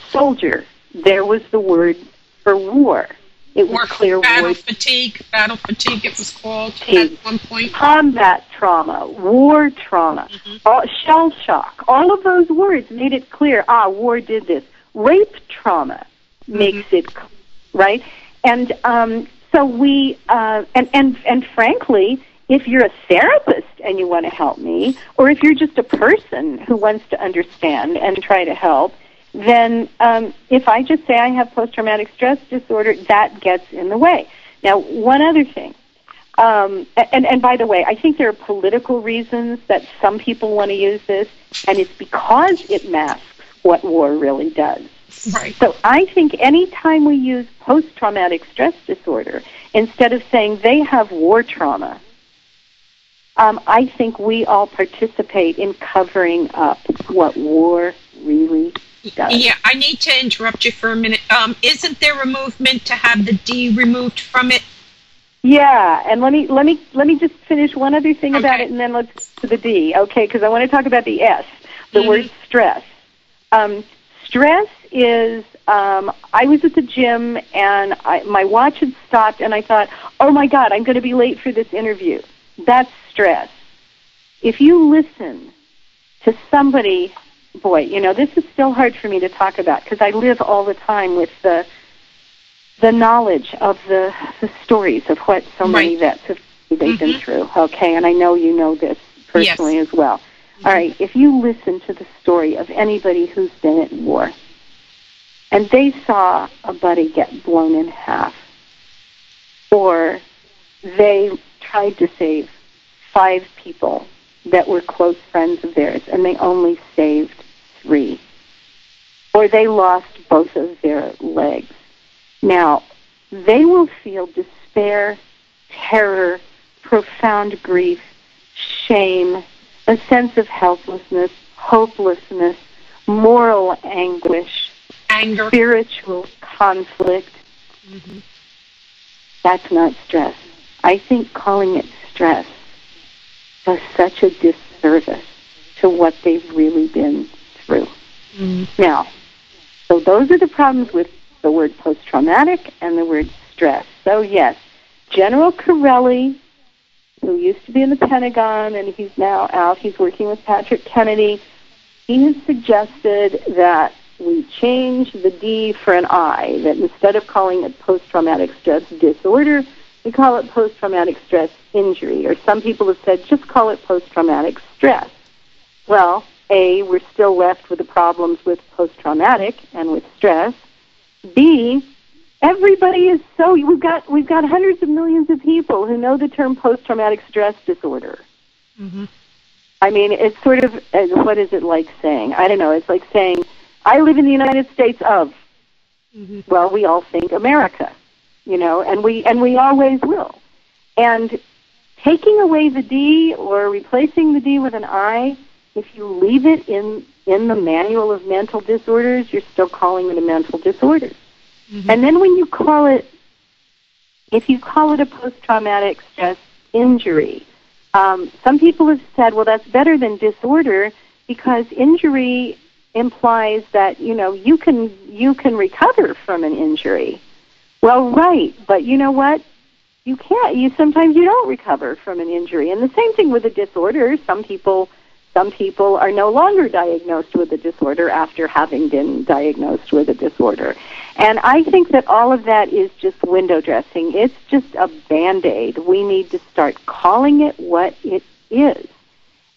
Soldier, there was the word for war. It was clear battle fatigue it was called at one point. Combat trauma, war trauma, shell shock, all of those words made it clear, war did this. Rape trauma makes it, right? And so we, and frankly, if you're a therapist and you want to help me, or if you're just a person who wants to understand and try to help, then if I just say I have post-traumatic stress disorder, that gets in the way. Now, one other thing, and by the way, I think there are political reasons that some people want to use this, and it's because it masks what war really does. Right. So I think any time we use post-traumatic stress disorder, instead of saying they have war trauma, I think we all participate in covering up what war really does. Yeah, I need to interrupt you for a minute. Isn't there a movement to have the D removed from it? Yeah, and let me just finish one other thing about it, and then let's to the D, okay? Because I want to talk about the S, the word stress. Stress is. I was at the gym, and my watch had stopped, and I thought, "Oh my God, I'm going to be late for this interview." That's stress. If you listen to somebody, boy, this is still hard for me to talk about because I live all the time with the knowledge of the stories of what so many vets have they've been through, okay? And I know you know this personally as well. All right, if you listen to the story of anybody who's been at war and they saw a buddy get blown in half, or they tried to save 5 people that were close friends of theirs, and they only saved 3. Or they lost both of their legs. Now, they will feel despair, terror, profound grief, shame, a sense of helplessness, hopelessness, moral anguish, anger, spiritual conflict. That's not stress. I think calling it stress does such a disservice to what they've really been through. Now, so those are the problems with the word post-traumatic and the word stress. So yes, General Corelli, who used to be in the Pentagon and he's now out, he's working with Patrick Kennedy, he has suggested that we change the D for an I, that instead of calling it post-traumatic stress disorder, we call it post-traumatic stress injury, or some people have said just call it post-traumatic stress. Well, A, we're still left with the problems with post-traumatic and with stress. B, everybody is so, we've got hundreds of millions of people who know the term post-traumatic stress disorder. I mean, it's sort of, what is it like saying? I don't know, it's like saying, I live in the United States of, well, we all think America. And we always will. And taking away the D or replacing the D with an I, if you leave it in the manual of mental disorders, you're still calling it a mental disorder. And then when you call it, if you call it a post-traumatic stress injury, some people have said, well, that's better than disorder because injury implies that, you can recover from an injury. Well, right, but you know what? You can't. Sometimes you don't recover from an injury. And the same thing with a disorder. Some people are no longer diagnosed with a disorder after having been diagnosed with a disorder. And I think that all of that is just window dressing. It's just a Band-Aid. We need to start calling it what it is.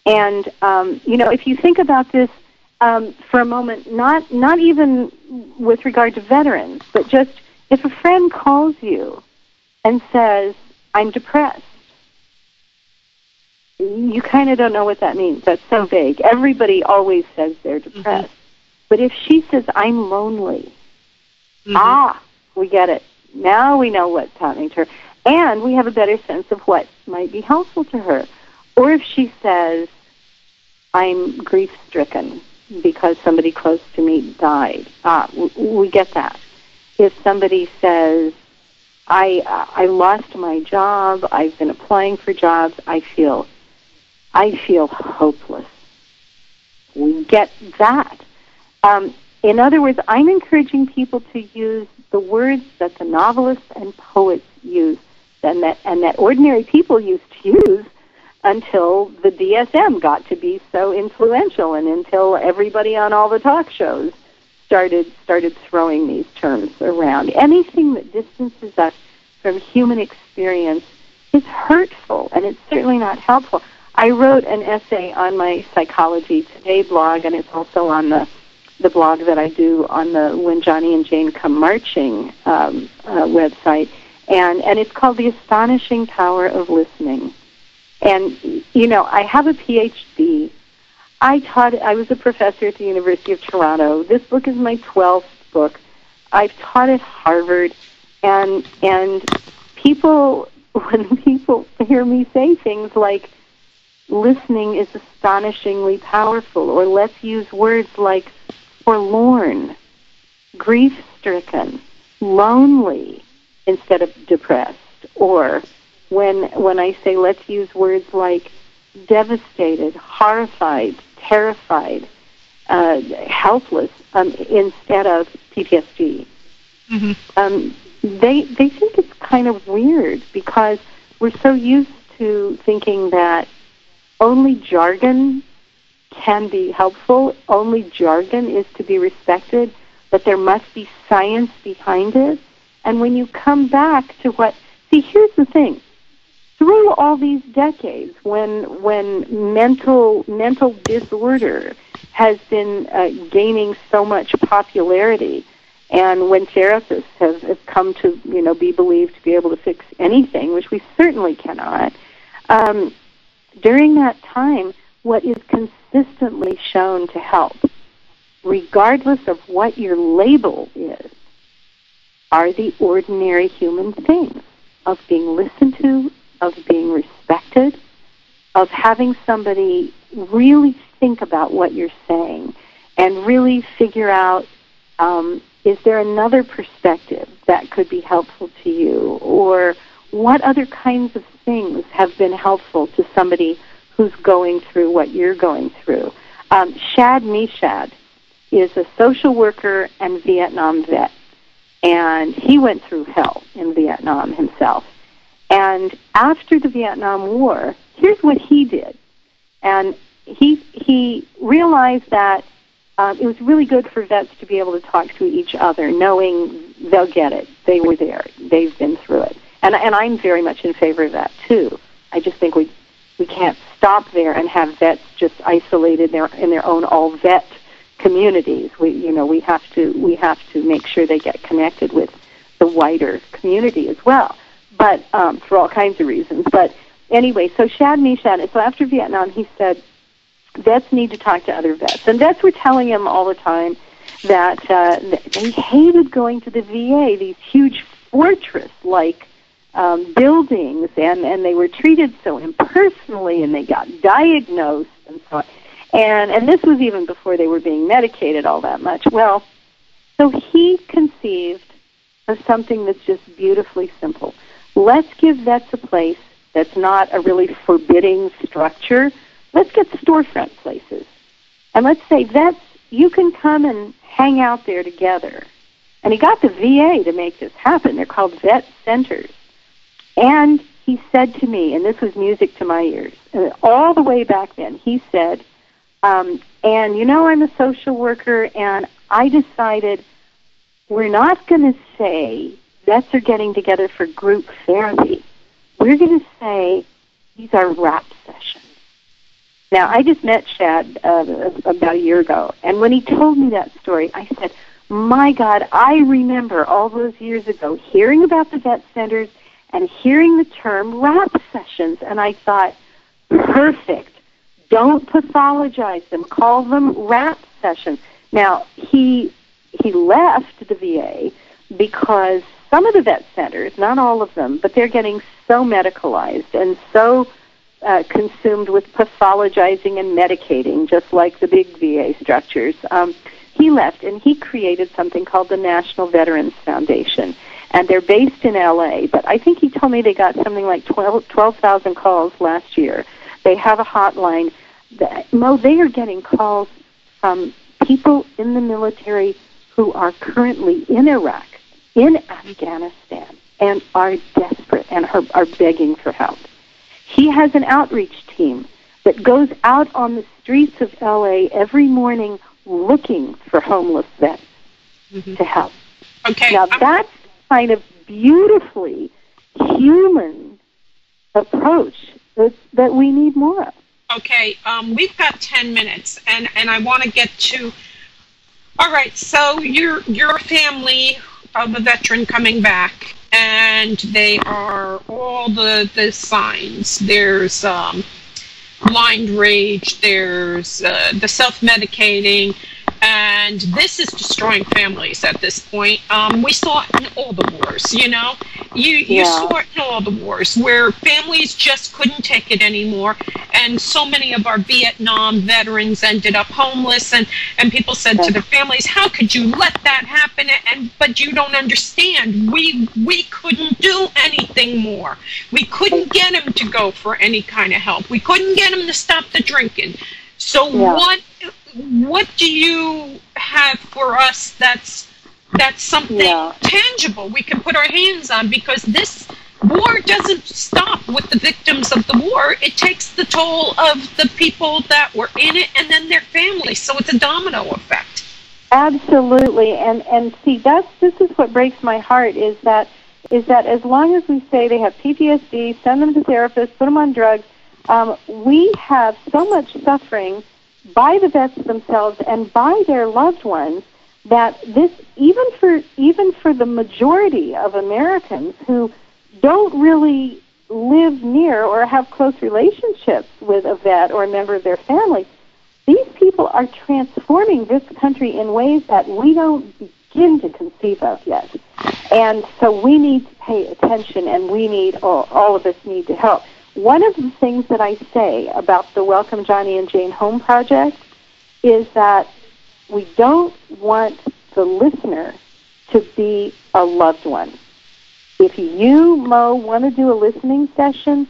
And, if you think about this for a moment, not even with regard to veterans, but just if a friend calls you and says, I'm depressed, you kind of don't know what that means. That's so vague. Everybody always says they're depressed. Mm-hmm. But if she says, I'm lonely, we get it. Now we know what's happening to her. And we have a better sense of what might be helpful to her. Or if she says, I'm grief-stricken because somebody close to me died, we get that. If somebody says, I lost my job, I've been applying for jobs, I feel hopeless. We get that. In other words, I'm encouraging people to use the words that the novelists and poets use and that ordinary people used to use until the DSM got to be so influential and until everybody on all the talk shows started throwing these terms around. Anything that distances us from human experience is hurtful, and it's certainly not helpful. I wrote an essay on my Psychology Today blog, and it's also on the blog that I do on the When Johnny and Jane Come Marching website, and it's called The Astonishing Power of Listening. And, I have a PhD. I was a professor at the University of Toronto. This book is my 12th book. I've taught at Harvard, and people, when people hear me say things like, listening is astonishingly powerful, or let's use words like forlorn, grief-stricken, lonely, instead of depressed, or when I say let's use words like devastated, horrified, terrified, helpless, instead of PTSD. Mm-hmm. They think it's kind of weird because we're so used to thinking that only jargon can be helpful, only jargon is to be respected, but there must be science behind it. And when you come back to here's the thing. Through all these decades, when mental disorder has been gaining so much popularity, and when therapists have come to be believed to be able to fix anything, which we certainly cannot, during that time, what is consistently shown to help, regardless of what your label is, are the ordinary human things of being listened to, of being respected, of having somebody really think about what you're saying and really figure out, is there another perspective that could be helpful to you, or what other kinds of things have been helpful to somebody who's going through what you're going through. Shad Meshad is a social worker and Vietnam vet, and he went through hell in Vietnam himself. And after the Vietnam War, here's what he did. And he realized that it was really good for vets to be able to talk to each other, knowing they'll get it. They were there. They've been through it. And I'm very much in favor of that, too. I just think we can't stop there and have vets just isolated in their own all-vet communities. We have to make sure they get connected with the wider community as well. But for all kinds of reasons. But anyway, so Shad Meshad, so after Vietnam, he said, vets need to talk to other vets. And vets were telling him all the time that they hated going to the VA, these huge fortress-like buildings, and they were treated so impersonally, and they got diagnosed and so on. And this was even before they were being medicated all that much. Well, so he conceived of something that's just beautifully simple. Let's give vets a place that's not a really forbidding structure. Let's get storefront places. And let's say, vets, you can come and hang out there together. And he got the VA to make this happen. They're called vet centers. And he said to me, and this was music to my ears, all the way back then, he said, and I'm a social worker, and I decided we're not going to say vets are getting together for group therapy. We're going to say these are rap sessions. Now, I just met Shad about a year ago, and when he told me that story, I said, my God, I remember all those years ago hearing about the vet centers and hearing the term rap sessions, and I thought, perfect. Don't pathologize them. Call them rap sessions. Now, he left the VA because some of the vet centers, not all of them, but they're getting so medicalized and so consumed with pathologizing and medicating, just like the big VA structures. He left, and he created something called the National Veterans Foundation. And they're based in L.A., but I think he told me they got something like 12,000 calls last year. They have a hotline. Mo, they are getting calls from people in the military who are currently in Iraq, in Afghanistan, and are desperate and are begging for help. He has an outreach team that goes out on the streets of L.A. every morning looking for homeless vets to help. Okay. Now, that's kind of beautifully human approach that we need more of. Okay, we've got 10 minutes, and I want to get to... All right, so you're a family of a veteran coming back, and they are all the signs. There's blind rage, there's the self-medicating, and this is destroying families at this point. We saw it in all the wars, you saw it in all the wars where families just couldn't take it anymore, and so many of our Vietnam veterans ended up homeless, and people said to their families, how could you let that happen? But you don't understand. We couldn't do anything more. We couldn't get them to go for any kind of help. We couldn't get them to stop the drinking. So what do you have for us that's something tangible we can put our hands on? Because this war doesn't stop with the victims of the war. It takes the toll of the people that were in it and then their families. So it's a domino effect. Absolutely. And see, this is what breaks my heart is that as long as we say they have PTSD, send them to therapists, put them on drugs, we have so much suffering by the vets themselves and by their loved ones that this, even for the majority of Americans who don't really live near or have close relationships with a vet or a member of their family, these people are transforming this country in ways that we don't begin to conceive of yet. And so we need to pay attention, and we need, all of us need to help. One of the things that I say about the Welcome Johnny and Jane Home Project is that we don't want the listener to be a loved one. If you, Mo, want to do a listening session,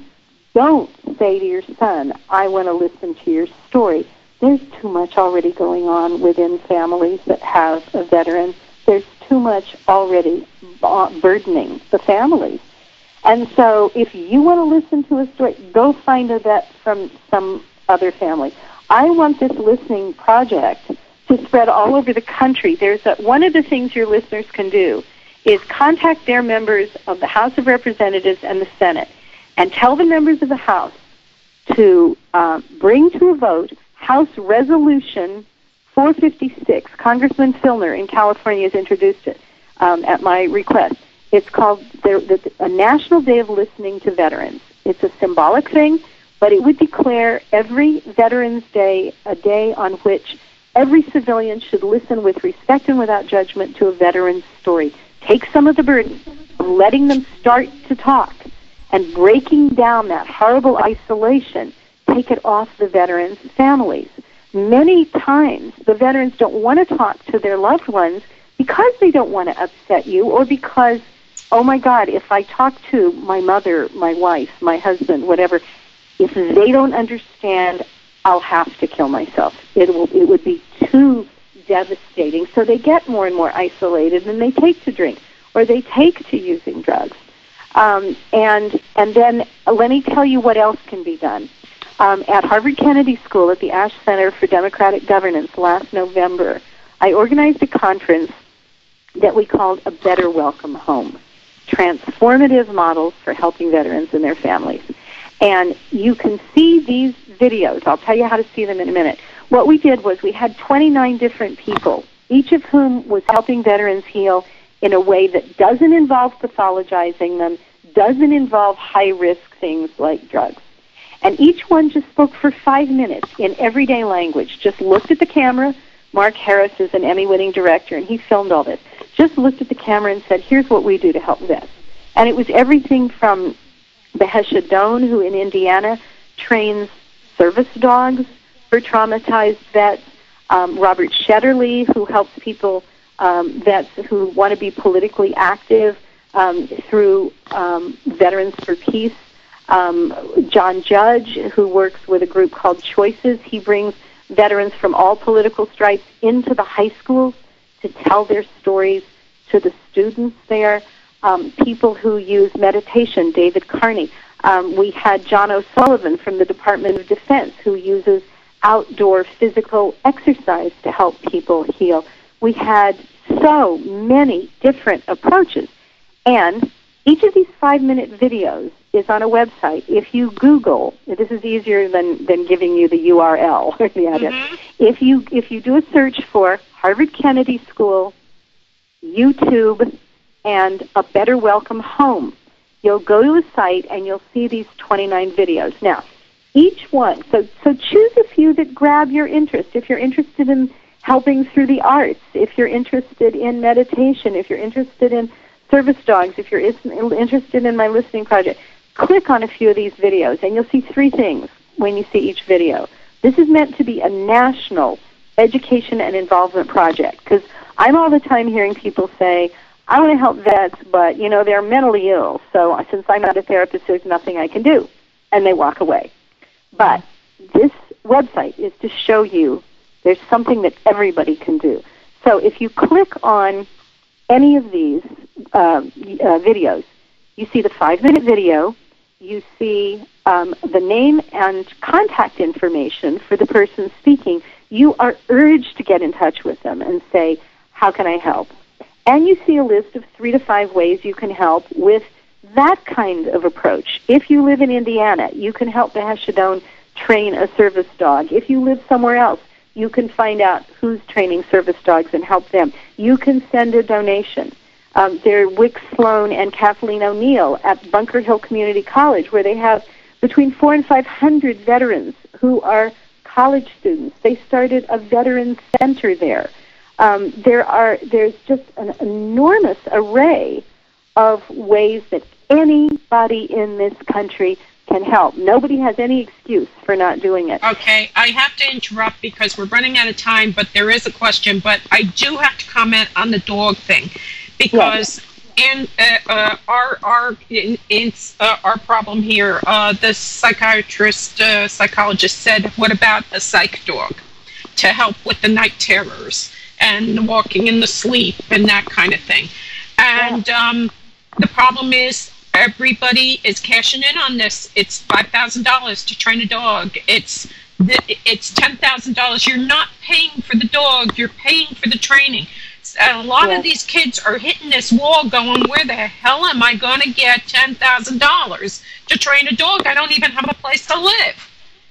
don't say to your son, I want to listen to your story. There's too much already going on within families that have a veteran. There's too much already burdening the families. And so if you want to listen to a story, go find a vet from some other family. I want this listening project to spread all over the country. One of the things your listeners can do is contact their members of the House of Representatives and the Senate and tell the members of the House to bring to a vote House Resolution 456. Congressman Filner in California has introduced it at my request. It's called a National Day of Listening to Veterans. It's a symbolic thing, but it would declare every Veterans Day a day on which every civilian should listen with respect and without judgment to a veteran's story. Take some of the burden of letting them start to talk and breaking down that horrible isolation. Take it off the veterans' families. Many times the veterans don't want to talk to their loved ones because they don't want to upset you, or because, oh my God, if I talk to my mother, my wife, my husband, whatever, if they don't understand, I'll have to kill myself. It would be too devastating. So they get more and more isolated, and they take to drink, or they take to using drugs. And then let me tell you what else can be done. At Harvard Kennedy School at the Ash Center for Democratic Governance last November, I organized a conference that we called A Better Welcome Home, Transformative Models for Helping Veterans and Their Families. And you can see these videos. I'll tell you how to see them in a minute. What we did was we had 29 different people, each of whom was helping veterans heal in a way that doesn't involve pathologizing them, doesn't involve high-risk things like drugs. And each one just spoke for 5 minutes in everyday language, just looked at the camera. Mark Harris is an Emmy-winning director, and he filmed all this. Just looked at the camera and said, here's what we do to help vets. And it was everything from Impassioned, who in Indiana trains service dogs for traumatized vets, Robert Shetterly, who helps people, vets who want to be politically active through Veterans for Peace, John Judge, who works with a group called Choices. He brings veterans from all political stripes into the high schools to tell their stories to the students there. People who use meditation, David Carney. We had John O'Sullivan from the Department of Defense, who uses outdoor physical exercise to help people heal. We had so many different approaches. And each of these 5-minute videos is on a website. If you Google, this is easier than giving you the URL or the address. Mm-hmm. If you do a search for Harvard Kennedy School, YouTube, and A Better Welcome Home, you'll go to a site and you'll see these 29 videos. Now, each one, so choose a few that grab your interest. If you're interested in helping through the arts, if you're interested in meditation, if you're interested in service dogs, if you're interested in my listening project, click on a few of these videos, and you'll see 3 things when you see each video. This is meant to be a national education and involvement project, because I'm all the time hearing people say, I want to help vets, but, they're mentally ill, so since I'm not a therapist, there's nothing I can do, and they walk away. But this website is to show you there's something that everybody can do. So if you click on any of these videos, you see the 5-minute video, you see the name and contact information for the person speaking. You are urged to get in touch with them and say, how can I help? And you see a list of 3 to 5 ways you can help with that kind of approach. If you live in Indiana, you can help the Hashidon train a service dog. If you live somewhere else, you can find out who's training service dogs and help them. You can send a donation. There are Wick Sloan and Kathleen O'Neill at Bunker Hill Community College, where they have between 400 and 500 veterans who are college students. They started a veteran center there. There's just an enormous array of ways that anybody in this country can help. Nobody has any excuse for not doing it. Okay, I have to interrupt because we're running out of time, but there is a question. But I do have to comment on the dog thing, because in our problem here, the psychologist said, what about a psych dog to help with the night terrors and the walking in the sleep and that kind of thing? And the problem is, everybody is cashing in on this. It's $5,000 to train a dog. It's $10,000. You're not paying for the dog. You're paying for the training. A lot of these kids are hitting this wall going, where the hell am I going to get $10,000 to train a dog? I don't even have a place to live.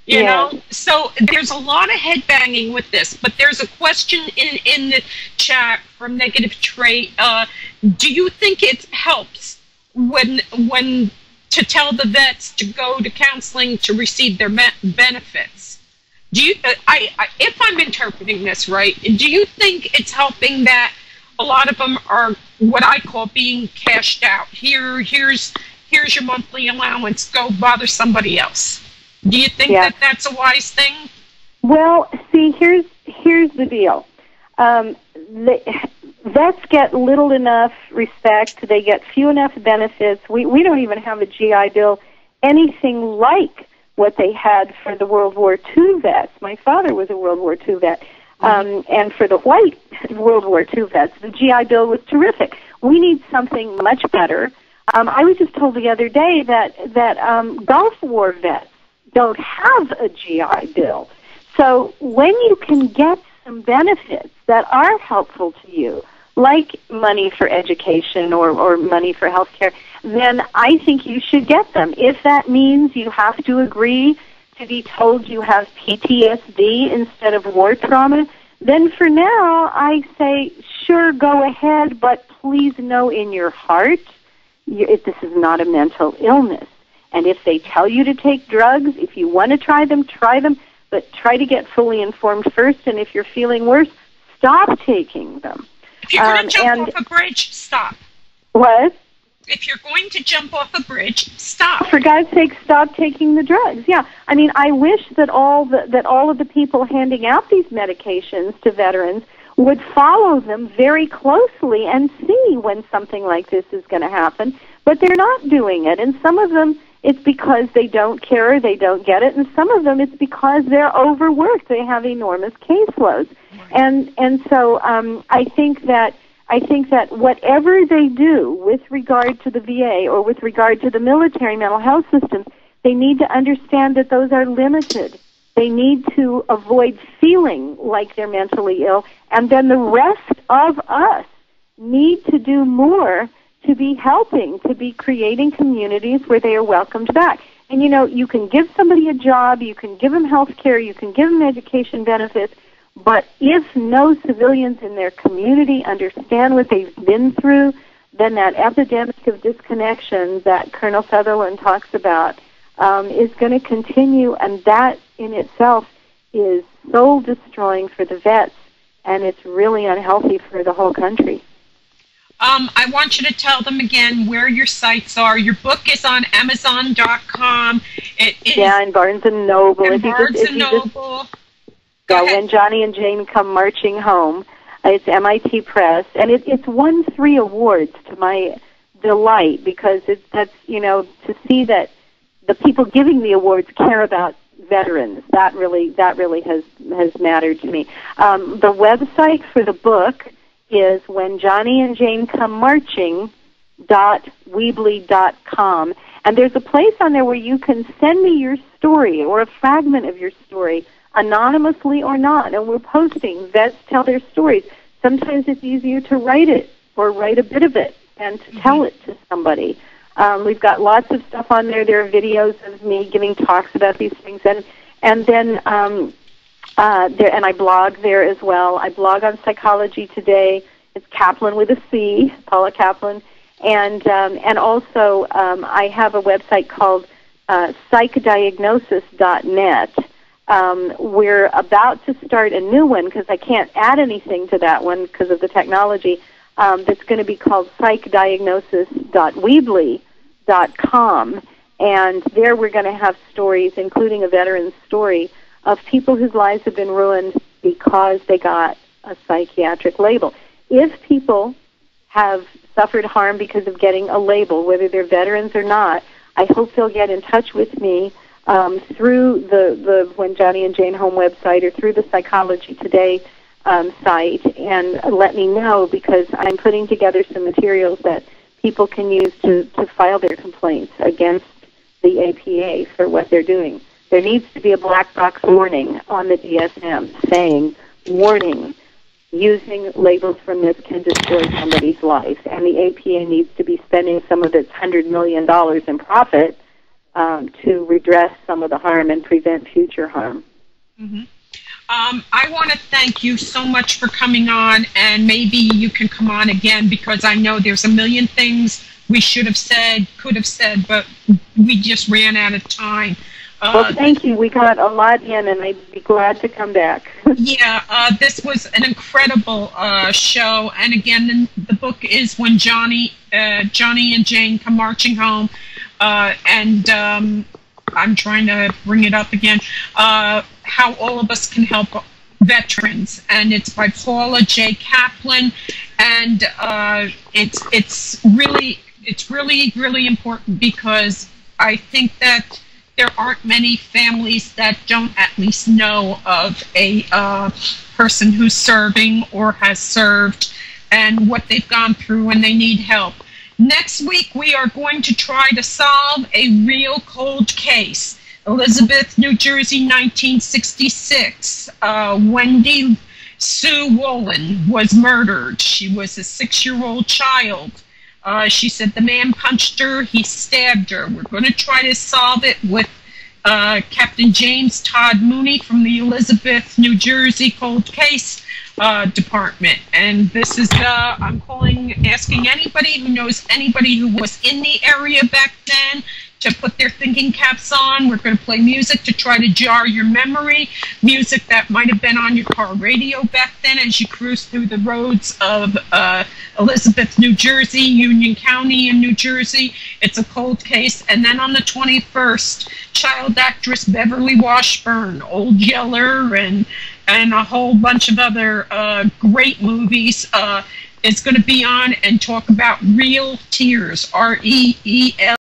You know? So there's a lot of headbanging with this. But there's a question in the chat from Negative Trait. Do you think it helps when to tell the vets to go to counseling to receive their benefits? Do you, if I'm interpreting this right, do you think it's helping that a lot of them are what I call being cashed out? Here's your monthly allowance. Go bother somebody else. Do you think that that's a wise thing? Well, see, here's the deal. Vets get little enough respect. They get few enough benefits. We don't even have a GI Bill anything like what they had for the World War II vets. My father was a World War II vet. And for the white World War II vets, the GI Bill was terrific. We need something much better. I was just told the other day that Gulf War vets don't have a GI Bill. So when you can get some benefits that are helpful to you, like money for education or money for health care, then I think you should get them. If that means you have to agree to be told you have PTSD instead of war trauma, then for now I say, sure, go ahead, but please know in your heart this is not a mental illness. And if they tell you to take drugs, if you want to try them, but try to get fully informed first, and if you're feeling worse, stop taking them. If you're going to jump off a bridge, stop. What? If you're going to jump off a bridge, stop. For God's sake, stop taking the drugs. Yeah, I mean, I wish that all of the people handing out these medications to veterans would follow them very closely and see when something like this is going to happen, but they're not doing it. And some of them, it's because they don't care or they don't get it, and some of them it's because they're overworked. They have enormous caseloads. And so I think that whatever they do with regard to the VA or with regard to the military mental health systems, they need to understand that those are limited. They need to avoid feeling like they're mentally ill, and then the rest of us need to do more to be helping, to be creating communities where they are welcomed back. And, you know, you can give somebody a job, you can give them health care, you can give them education benefits, but if no civilians in their community understand what they've been through, then that epidemic of disconnection that Colonel Sutherland talks about is going to continue, and that in itself is soul-destroying for the vets, and it's really unhealthy for the whole country. I want you to tell them again where your sites are. Your book is on Amazon.com. It is, and Barnes & Noble. And Barnes & Noble. When Johnny and Jane Come Marching Home. It's MIT Press, and it's won 3 awards to my delight, because that's to see that the people giving the awards care about veterans. That really has mattered to me. The website for the book is whenjohnnyandjanecomemarching.weebly.com, and there's a place on there where you can send me your story or a fragment of your story, anonymously or not, and we're posting Vets Tell Their Stories. Sometimes it's easier to write it or write a bit of it and to tell it to somebody. We've got lots of stuff on there. There are videos of me giving talks about these things, and then I blog there as well. I blog on Psychology Today. It's Caplan with a C, Paula Caplan, and also I have a website called psychdiagnosis.net. We're about to start a new one because I can't add anything to that one because of the technology. That's going to be called psychdiagnosis.weebly.com, and there we're going to have stories, including a veteran's story, of people whose lives have been ruined because they got a psychiatric label. If people have suffered harm because of getting a label, whether they're veterans or not, I hope they'll get in touch with me through the When Johnny and Jane Home website or through the Psychology Today site, and let me know, because I'm putting together some materials that people can use to file their complaints against the APA for what they're doing. There needs to be a black box warning on the DSM saying, warning, using labels from this can destroy somebody's life, and the APA needs to be spending some of its $100 million in profit to redress some of the harm and prevent future harm. Mm-hmm. I want to thank you so much for coming on, and maybe you can come on again, because I know there's a million things we should have said, could have said, but we just ran out of time. Well, thank you. We got a lot in, and I'd be glad to come back. Yeah, this was an incredible show, and again, the book is When Johnny and Jane Come Marching Home, and I'm trying to bring it up again, How All of Us Can Help Veterans, and it's by Paula J. Caplan, and it's really important, because I think that there aren't many families that don't at least know of a person who's serving or has served and what they've gone through and they need help. Next week, we are going to try to solve a real cold case. Elizabeth, New Jersey, 1966. Wendy Sue Wolin was murdered. She was a 6-year-old child. She said the man punched her, he stabbed her. We're going to try to solve it with Captain James Todd Mooney from the Elizabeth, New Jersey Cold Case Department. And this is, I'm asking anybody who knows anybody who was in the area back then to put their thinking caps on. We're going to play music to try to jar your memory, music that might have been on your car radio back then as you cruise through the roads of Elizabeth, New Jersey, Union County in New Jersey. It's a cold case. And then on the 21st, child actress Beverly Washburn, Old Yeller, and a whole bunch of other great movies is going to be on and talk about real tears, R-E-E-L.